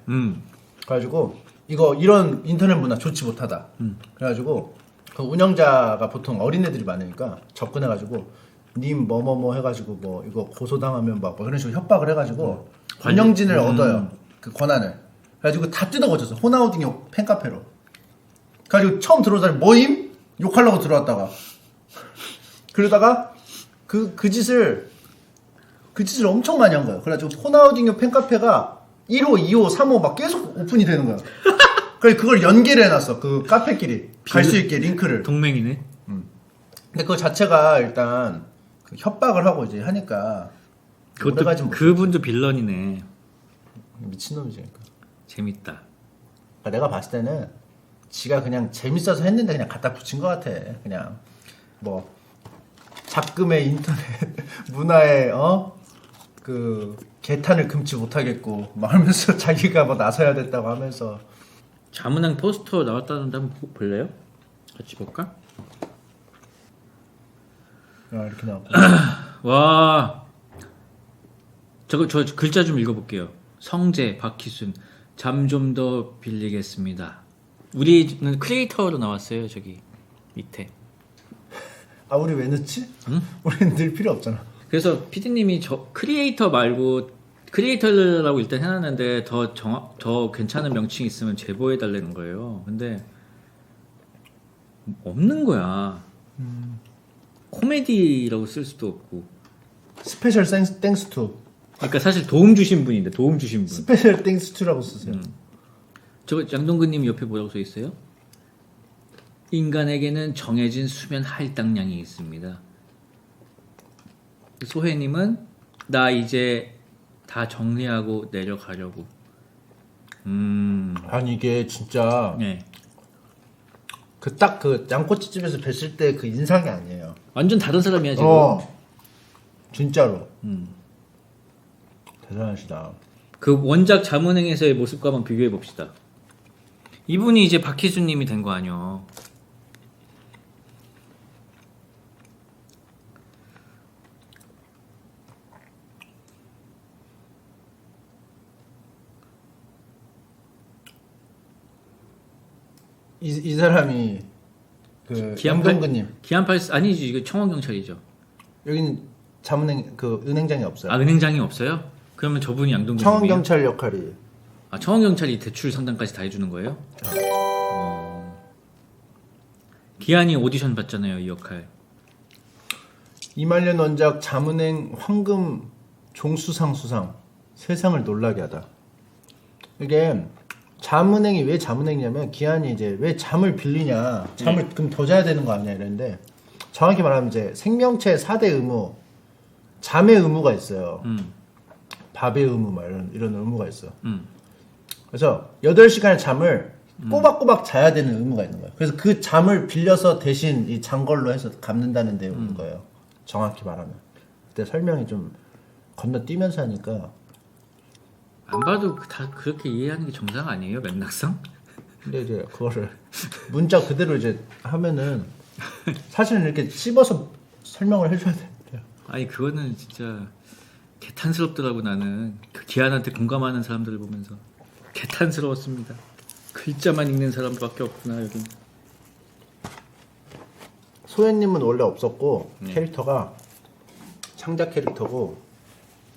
그래가지고 이런 인터넷 문화 좋지 못하다. 그래가지고 그 운영자가 보통 어린애들이 많으니까 접근해가지고 님 뭐뭐뭐 해가지고 뭐 이거 고소당하면 막 그런 식으로 협박을 해가지고 운영진을 얻어요. 그 권한을. 그래가지고 다 뜯어고쳤어. 호나우딩요 팬카페로. 그래가지고 처음 들어온 사람이 뭐임? 욕하려고 들어왔다가 그러다가 그 짓을 엄청 많이 한 거예요. 그래가지고 호나우딩요 팬카페가 1호, 2호, 3호 막 계속 오픈이 되는 거야. 그래서 그걸 연계를 해놨어. 그 카페끼리 갈 수 있게 링크를. 동맹이네. 근데 그거 자체가 일단 그 협박을 하고 이제 하니까 그것도 그분도 빌런이네. 미친놈이지. 그러니까. 재밌다. 그러니까 내가 봤을 때는 지가 그냥 재밌어서 했는데 그냥 갖다 붙인 것 같아. 그냥 뭐 잡금의 인터넷 문화에 그 개탄을 금치 못하겠고 막 하면서 자기가 뭐 나서야 됐다고 하면서. 자문행 포스터 나왔다는데 한번 볼래요? 같이 볼까? 이렇게 나왔고. 와. 저 글자 좀 읽어볼게요. 성재, 박희순, 잠 좀 더 빌리겠습니다. 우리는 크리에이터로 나왔어요. 저기 밑에. 아 우리 왜 넣지? 응? 우리는 늘 필요 없잖아. 그래서 PD님이 저 크리에이터 말고 크리에이터라고 일단 해놨는데 더 괜찮은 명칭 있으면 제보해달라는 거예요. 근데 없는 거야. 코미디라고 쓸 수도 없고. 스페셜 땡스 투 그러니까 사실 도움 주신 분인데 도움 주신 분. 스페셜 땡스 투라고 쓰세요. 저 양동근님 옆에 뭐라고 써 있어요? 인간에게는 정해진 수면 할당량이 있습니다. 소혜님은 나 이제 다 정리하고 내려가려고. 아니 이게 진짜 네. 그 딱 그 양꼬치집에서 뵀을 때 그 인상이 아니에요. 완전 다른 사람이야 지금. 진짜로. 대단하시다. 그 원작 자문행에서의 모습과 한번 비교해 봅시다. 이분이 이제 박희수님이 된 거 아니요. 이 사람이 그 양동근님. 기안팔 아니지 이거 청원경찰이죠. 여기는 자문행 그 은행장이 없어요. 아 은행장이 없어요? 그러면 저분이 양동근님이에요? 청원경찰 역할이. 아 청원경찰이 대출 상담까지 다 해주는 거예요? 기안이 오디션 봤잖아요 이 역할. 이말년 원작 자문행 황금 종수상 수상. 세상을 놀라게 하다. 이게 자문행이 왜 자문행이냐면 기한이 이제 왜 잠을 빌리냐 잠을 그럼 더 자야 되는 거 아니야 이랬는데 정확히 말하면 이제 생명체 4대 의무 잠의 의무가 있어요. 밥의 의무 막 이런 의무가 있어. 그래서 8시간의 잠을 꼬박꼬박 자야 되는 의무가 있는 거예요. 그래서 그 잠을 빌려서 대신 이 잔 걸로 해서 갚는다는 내용인 거예요. 정확히 말하면. 그때 설명이 좀 건너뛰면서 하니까 안 봐도 다 그렇게 이해하는 게 정상 아니에요 맥락상? 근데 이제 그거를 문자 그대로 이제 하면은 사실은 이렇게 씹어서 설명을 해줘야 되는데. 아니 그거는 진짜 개탄스럽더라고 나는 그 기안한테 공감하는 사람들을 보면서 개탄스러웠습니다. 글자만 읽는 사람밖에 없구나 여기. 소연님은 원래 없었고 캐릭터가 창작 캐릭터고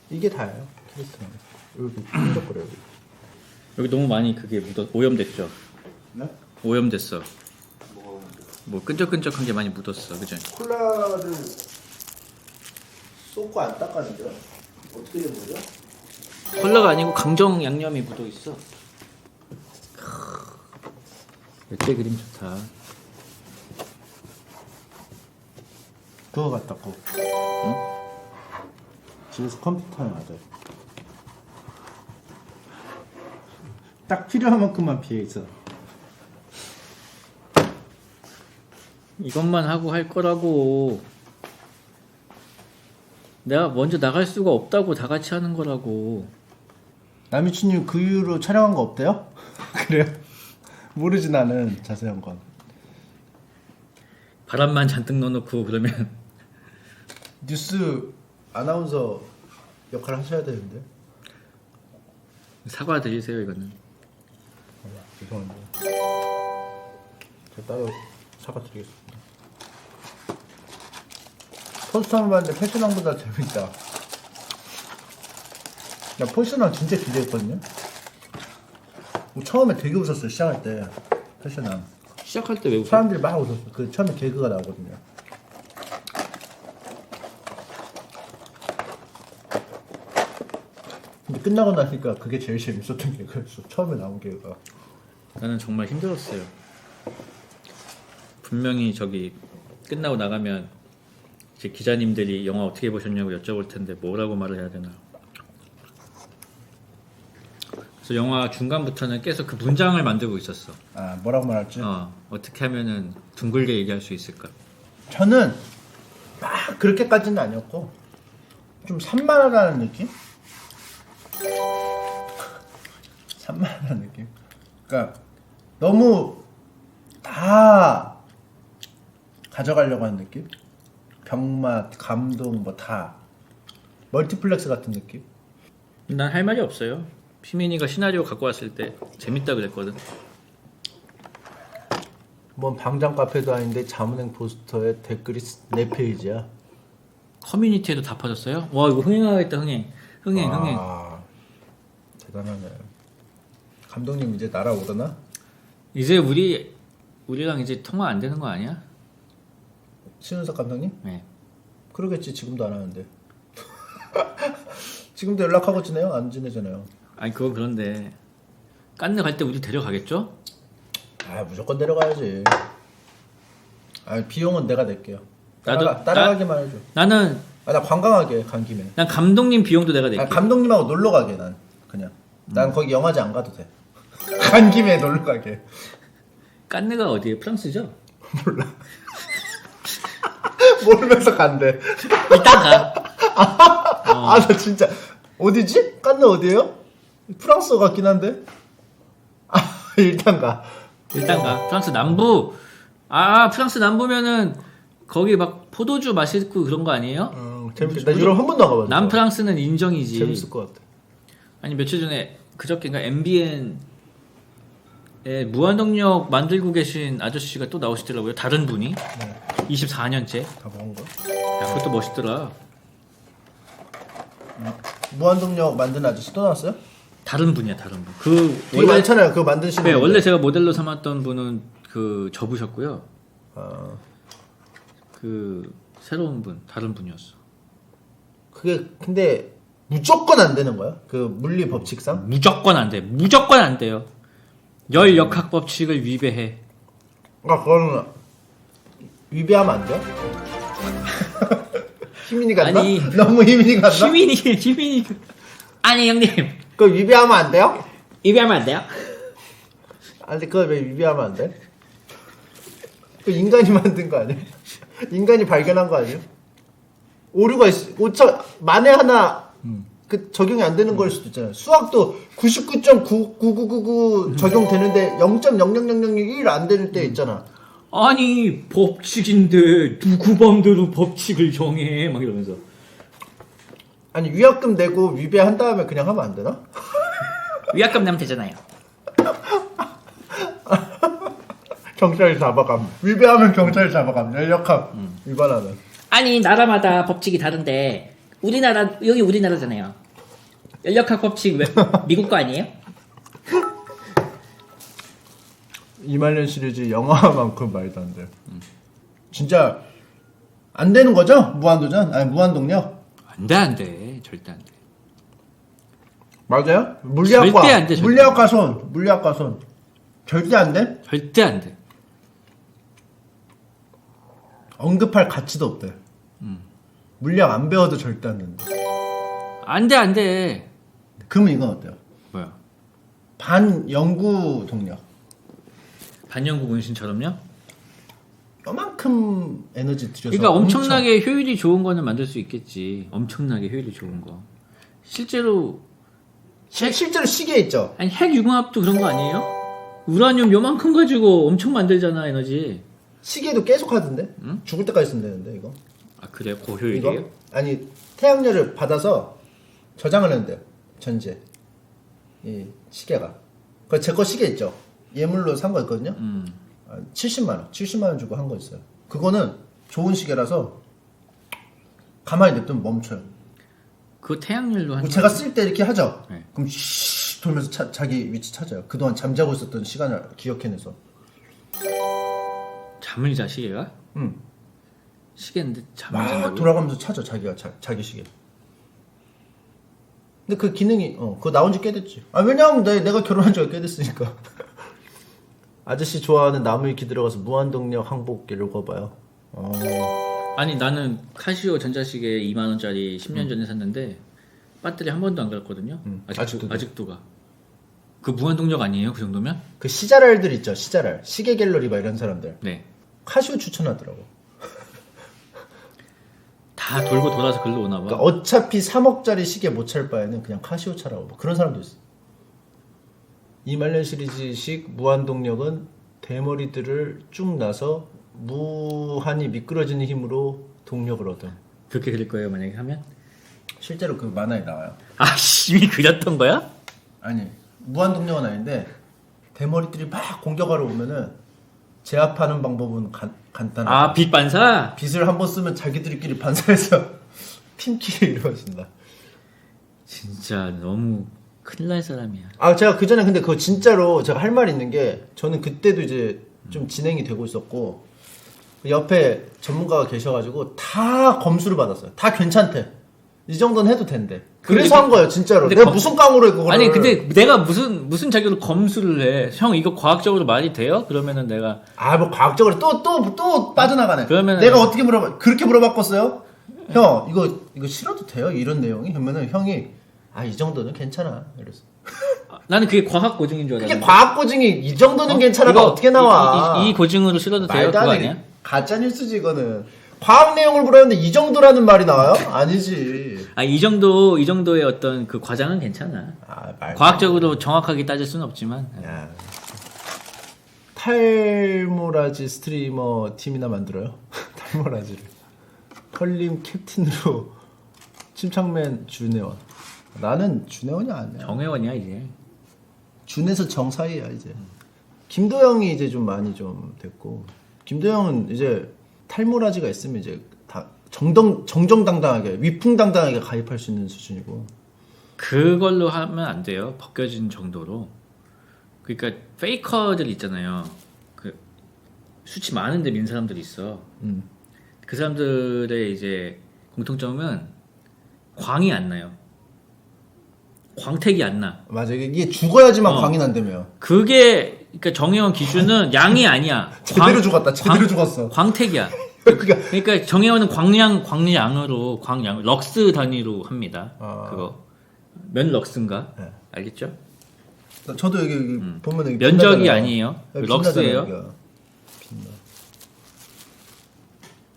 이게 다예요 캐릭터는. 여기 끈적거려 여기. 여기 너무 많이 그게 오염됐죠. 네? 오염됐어. 뭐 끈적끈적한 게 많이 묻었어, 그죠? 콜라를 쏟고 안 닦았는데요? 어떻게 된 거죠? 컬러가 아니고 강정 양념이 묻어 있어. 몇대 그림 좋다. 그거 갖다 고. 응? 집에서 컴퓨터에 놔둬. 딱 필요한 만큼만 비어 있어. 이것만 하고 할 거라고. 내가 먼저 나갈 수가 없다고 다 같이 하는 거라고. 남이춘님 그 이후로 촬영한 거 없대요? 그래요? 모르지 나는 자세한 건. 바람만 잔뜩 넣어놓고 그러면 뉴스 아나운서 역할 하셔야 되는데. 사과 드리세요 이거는. 죄송합니다. 제가 따로 사과드리겠습니다. 포스터만 봤는데 패션왕보다 재밌다. 나 패션왕 진짜 기대했거든요. 처음에 되게 웃었어요. 시작할 때 패션왕. 시작할 때 왜 웃어? 사람들이 막 웃었어. 그 처음에 개그가 나오거든요. 근데 끝나고 나니까 그게 제일 재밌었던 개그였어. 처음에 나온 개그가. 나는 정말 힘들었어요. 분명히 저기 끝나고 나가면 이제 기자님들이 영화 어떻게 보셨냐고 여쭤볼 텐데 뭐라고 말을 해야 되나. 그래서 영화 중간부터는 계속 그 문장을 만들고 있었어. 아 뭐라고 말할지? 어떻게 하면은 둥글게 얘기할 수 있을까? 저는 막 그렇게까지는 아니었고 좀 산만하다는 느낌? 산만하다는 느낌? 그러니까 너무 다 가져가려고 하는 느낌? 병맛, 감동 뭐 다 멀티플렉스 같은 느낌? 난 할 말이 없어요. 피민이가 시나리오 갖고 왔을 때 재밌다 그랬거든. 뭔 방장 카페도 아닌데 자문행 포스터에 댓글이 4페이지야. 커뮤니티에도 다 퍼졌어요? 와 이거 흥행하겠다 흥행. 흥행. 대단하네. 감독님 이제 날아오르나? 이제 우리랑 이제 통화 안 되는 거 아니야? 신은석 감독님? 네. 그러겠지. 지금도 안 하는데. 지금도 연락하고 지내요? 안 지내잖아요. 아니 그건 그런데 깐느 갈 때 우리 데려가겠죠? 아 무조건 데려가야지. 아 비용은 내가 낼게요. 나도- 따라가기만 해줘. 나는 나 관광하게 간 김에. 난 감독님 비용도 내가 낼게. 아, 감독님하고 놀러 가게 난 그냥. 난 거기 영화제 안 가도 돼. 간 김에 놀러 가게. 깐느가 어디에? 프랑스죠? 모르면서 간대. 일단 가. 아 나 진짜 어디지? 깐느 어디예요? 프랑스 같긴 한데. 아 일단 가. 일단 가. 프랑스 남부. 아 프랑스 남부면은 거기 막 포도주 맛있고 그런 거 아니에요? 재밌겠다. 나 유럽 한 번도 안 가봤어. 남프랑스는 인정이지. 재밌을 것 같아. 아니 며칠 전에 그저께인가 MBN에 무한동력 만들고 계신 아저씨가 또 나오시더라고요. 다른 분이. 24년째. 다 먹은 거? 야, 그것도 멋있더라. 무한동력 만든 아저씨 또 나왔어요? 다른 분이야, 다른 분. 그 되게 많잖아요. 그거 만드시는. 네, 분들. 원래 제가 모델로 삼았던 분은 그 접으셨고요. 아, 그 새로운 분, 다른 분이었어. 그게 근데 무조건 안 되는 거야? 그 물리 법칙상? 무조건 안 돼. 무조건 안 돼요. 열 역학 법칙을 위배해. 아 그거는 위배하면 안 돼? 희민이 갔나? 아니, 너무 희민이 갔나? 희민이. 아니 형님, 그거 위배하면 안 돼요? 위배하면 안 돼요? 아니 그거 왜 위배하면 안 돼? 그 인간이 만든 거 아니야? 인간이 발견한 거 아니야? 오류가 있어. 만에 하나 그 적용이 안 되는 걸 수도 있잖아요. 수학도 99.99999 적용되는데 0.00001 안 되는 때 있잖아. 아니 법칙인데 누구 맘대로 법칙을 정해 막 이러면서. 아니 위약금 내고 위배한 다음에 그냥 하면 안 되나? 위약금 내면 되잖아요. 경찰 잡아감. 위배하면 경찰 잡아감. 연력합 위반하면. 아니 나라마다 법칙이 다른데 우리나라 여기 우리나라잖아요. 연력학 법칙 왜 미국 거 아니에요? 이말년 시리즈 영화만큼 말도 안 돼. 진짜 안 되는 거죠? 무한도전? 아니 무한동력? 안돼 절대 안 돼. 맞아요? 물리학과 절대 안 돼, 절대. 물리학과 손 절대 안 돼? 절대 안 돼. 언급할 가치도 없대. 물리학 안 배워도 절대 안 된다. 안 돼. 그러면 이건 어때요? 뭐야? 반영구 동력. 반영구 문신처럼요? 요만큼 에너지 들여서. 그러니까 엄청나게 효율이 좋은 거는 만들 수 있겠지. 엄청나게 효율이 좋은 거. 실제로 실제로 시계 있죠. 아니 핵융합도 그런 거 아니에요? 우라늄 요만큼 가지고 엄청 만들잖아 에너지. 시계도 계속 하던데. 죽을 때까지 쓴다는데 이거. 아 그래 이거? 고효율이에요? 아니 태양열을 받아서 저장을 했는데 전지에 이 시계가. 그 제 거 시계 있죠. 예물로 산 거 있거든요. 70만 원 주고 한 거 있어요. 그거는 좋은 시계라서 가만히 냅두면 멈춰요. 그거 태양열로 하는 제가 쓸 때 이렇게 하죠. 네. 그럼 쉬 돌면서 자기 위치 찾아요. 그동안 잠자고 있었던 시간을 기억해내서. 잠을 자 시계가? 응. 시계인데 잠을 막 잔다고? 돌아가면서 찾아 자기가 자기 시계. 근데 그 기능이 그거 나온 지 꽤 됐지. 아 왜냐하면 내가 결혼한 지가 꽤 됐으니까. 아저씨 좋아하는 나무위키 들어가서 무한동력 항복기를 읽어봐요. 아니 나는 카시오 전자시계 2만 원짜리 10년 전에 샀는데 배터리 한 번도 안 갈았거든요. 아직도 가. 그 무한동력 아니에요? 그 정도면? 그 시자랄들 있죠. 시자랄 시계 갤러리 막 이런 사람들 네. 카시오 추천하더라고. 다 돌고 돌아서 글로 오나 봐. 그러니까 어차피 3억짜리 시계 못 찰 바에는 그냥 카시오 차라고 뭐 그런 사람도 있어. 이말년 시리즈식 무한동력은 대머리들을 쭉 나서 무한히 미끄러지는 힘으로 동력을 얻음. 그렇게 그릴 거예요 만약에 하면? 실제로 그 만화에 나와요. 아 이미 그렸던 거야? 아니 무한동력은 아닌데 대머리들이 막 공격하러 오면은 제압하는 방법은 간단하다. 아 빛 반사? 빛을 한번 쓰면 자기들끼리 반사해서 팀킬이 이루어진다. 진짜 너무 큰일 날 사람이야. 아 제가 그 전에 근데 그거 진짜로 제가 할 말이 있는 게 저는 그때도 이제 좀 진행이 되고 있었고 옆에 전문가가 계셔가지고 다 검수를 받았어요. 다 괜찮대. 이 정도는 해도 된대. 근데 그래서 한 거예요, 진짜로. 근데 내가 무슨 깡으로 해, 그거를. 아니 근데 내가 무슨 자격으로 검수를 해? 형 이거 과학적으로 말이 돼요? 그러면은 내가 뭐 과학적으로 또 빠져나가네. 그러면은- 내가 어떻게 그렇게 물어봤겠어요? 형, 이거 싫어도 돼요? 이런 내용이? 그러면은 형이, 이 정도는 괜찮아. 이랬어. 나는 그게 과학 고증인 줄 그게 알았는데. 과학 고증이 이 정도는 괜찮아가 이거 어떻게 나와? 이 고증으로 실어도 돼요? 말도 그거 안 돼. 아니야? 가짜 뉴스지 이거는. 과학 내용을 물었는데 이 정도라는 말이 나와요? 아니지. 이 정도의 어떤 그 과장은 괜찮아. 말도 과학적으로 정확하게 따질 수는 없지만. 야. 탈모라지 스트리머 팀이나 만들어요? 탈모라지를. 컬림 캡틴으로 침착맨 준혜원. 나는 준혜원이 아니야. 정혜원이야 이제. 준에서 정 사이야 이제. 김도영이 이제 좀 많이 좀 됐고. 김도영은 이제 탈모라지가 있으면 이제 다 정정당당하게 위풍당당하게 가입할 수 있는 수준이고. 그걸로 하면 안 돼요. 벗겨진 정도로. 그러니까 페이커들 있잖아요. 그 수치 많은데 민 사람들이 있어. 그 사람들의 이제 공통점은 광이 안 나요. 광택이 안 나. 맞아, 이게 죽어야지만 어. 광이 난다며. 그게 그러니까 정혜원 기준은 양이 아니야. 제대로 죽었다. 제대로 죽었어. 광택이야. 그러니까 정혜원은 광량으로 럭스 단위로 합니다. 그거 몇 럭스인가? 네. 알겠죠? 저도 여기 보면 여기 면적이 빛나잖아요. 아니에요. 여기 럭스예요. 빛나잖아요, 여기가. 빛나.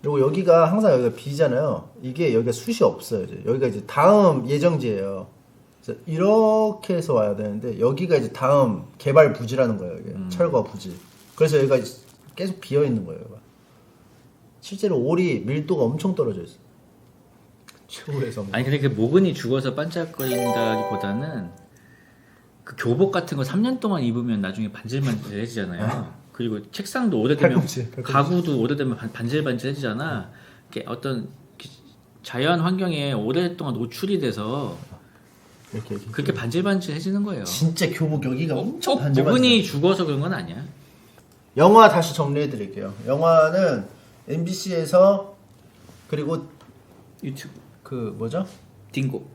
그리고 여기가 항상 여기가 B잖아요. 이게 여기가 숱이 없어요. 이제. 여기가 이제 다음 예정지예요. 그래서 이렇게 해서 와야 되는데 여기가 이제 다음 개발 부지라는 거예요. 이게. 철거 부지. 그래서 여기가 계속 비어 있는 거예요. 실제로 올이 밀도가 엄청 떨어져 있어. 최고에서. 아니 근데 그 모근이 죽어서 반짝거린다기보다는 그 교복 같은 거 3년 동안 입으면 나중에 반질반질해지잖아요. 그리고 책상도 오래되면 팔꿈치. 가구도 오래되면 반질반질해지잖아. 이렇게 어떤 자연 환경에 오랫동안 노출이 돼서 이렇게. 그렇게 반질반질해지는 거예요. 진짜 교복 여기가 엄청 꼭 반질반질. 모근이 죽어서 그런 건 아니야. 영화 다시 정리해 드릴게요. 영화는 MBC에서 그리고 유튜브 그 뭐죠? 딩고.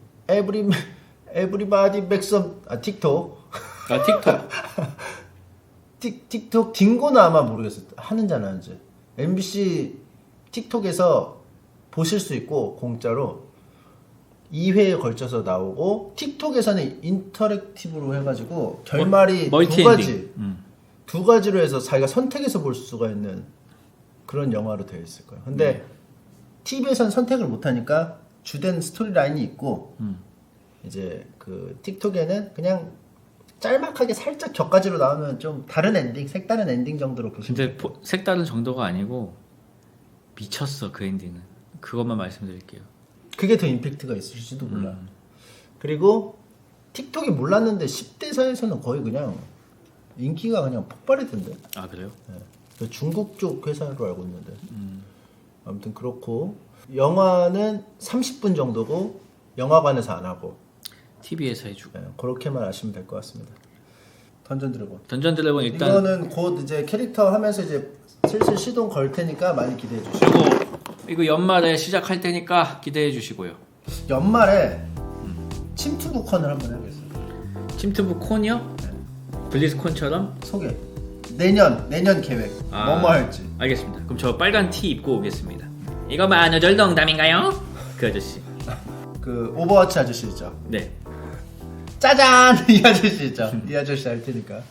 에브리바디 백섬 틱톡. 틱톡. 틱톡 딩고는 아마 모르겠어요. 하는지 안 하는지. MBC 틱톡에서 보실 수 있고 공짜로 2회에 걸쳐서 나오고 틱톡에서는 인터랙티브로 해가지고 결말이 멀티 두 가지. 엔딩. 두 가지로 해서 자기가 선택해서 볼 수가 있는 그런 영화로 되어 있을 거예요. 근데 TV에서는 선택을 못 하니까 주된 스토리 라인이 있고 이제 그 틱톡에는 그냥 짤막하게 살짝 격가지로 나오면 좀 다른 엔딩, 색다른 엔딩 정도로 보시면 근데 돼요. 색다른 정도가 아니고 미쳤어 그 엔딩은. 그것만 말씀드릴게요. 그게 더 임팩트가 있을지도 몰라. 그리고 틱톡이 몰랐는데 10대 사이에서는 거의 그냥 인기가 그냥 폭발했던데. 아 그래요? 네. 중국 쪽 회사로 알고 있는데. 아무튼 그렇고 영화는 30분 정도고 영화관에서 안 하고 TV에서 해주고. 그렇게만 아시면 될 것 같습니다. 던전 드래곤. 던전 드래곤 일단 이거는 곧 이제 캐릭터 하면서 이제 슬슬 시동 걸 테니까 많이 기대해 주시고. 이거 연말에 시작할 테니까 기대해 주시고요. 연말에 침투부컨을 한번 해보겠습니다. 침투부 콘이요? 블리즈콘처럼? 소개. 내년 계획. 뭐뭐 할지. 알겠습니다. 그럼 저 빨간 티 입고 오겠습니다. 이거 만우절 농담인가요? 그 아저씨. 그 오버워치 아저씨 있죠. 네. 짜잔 이 아저씨 있죠. 이 아저씨 할 테니까.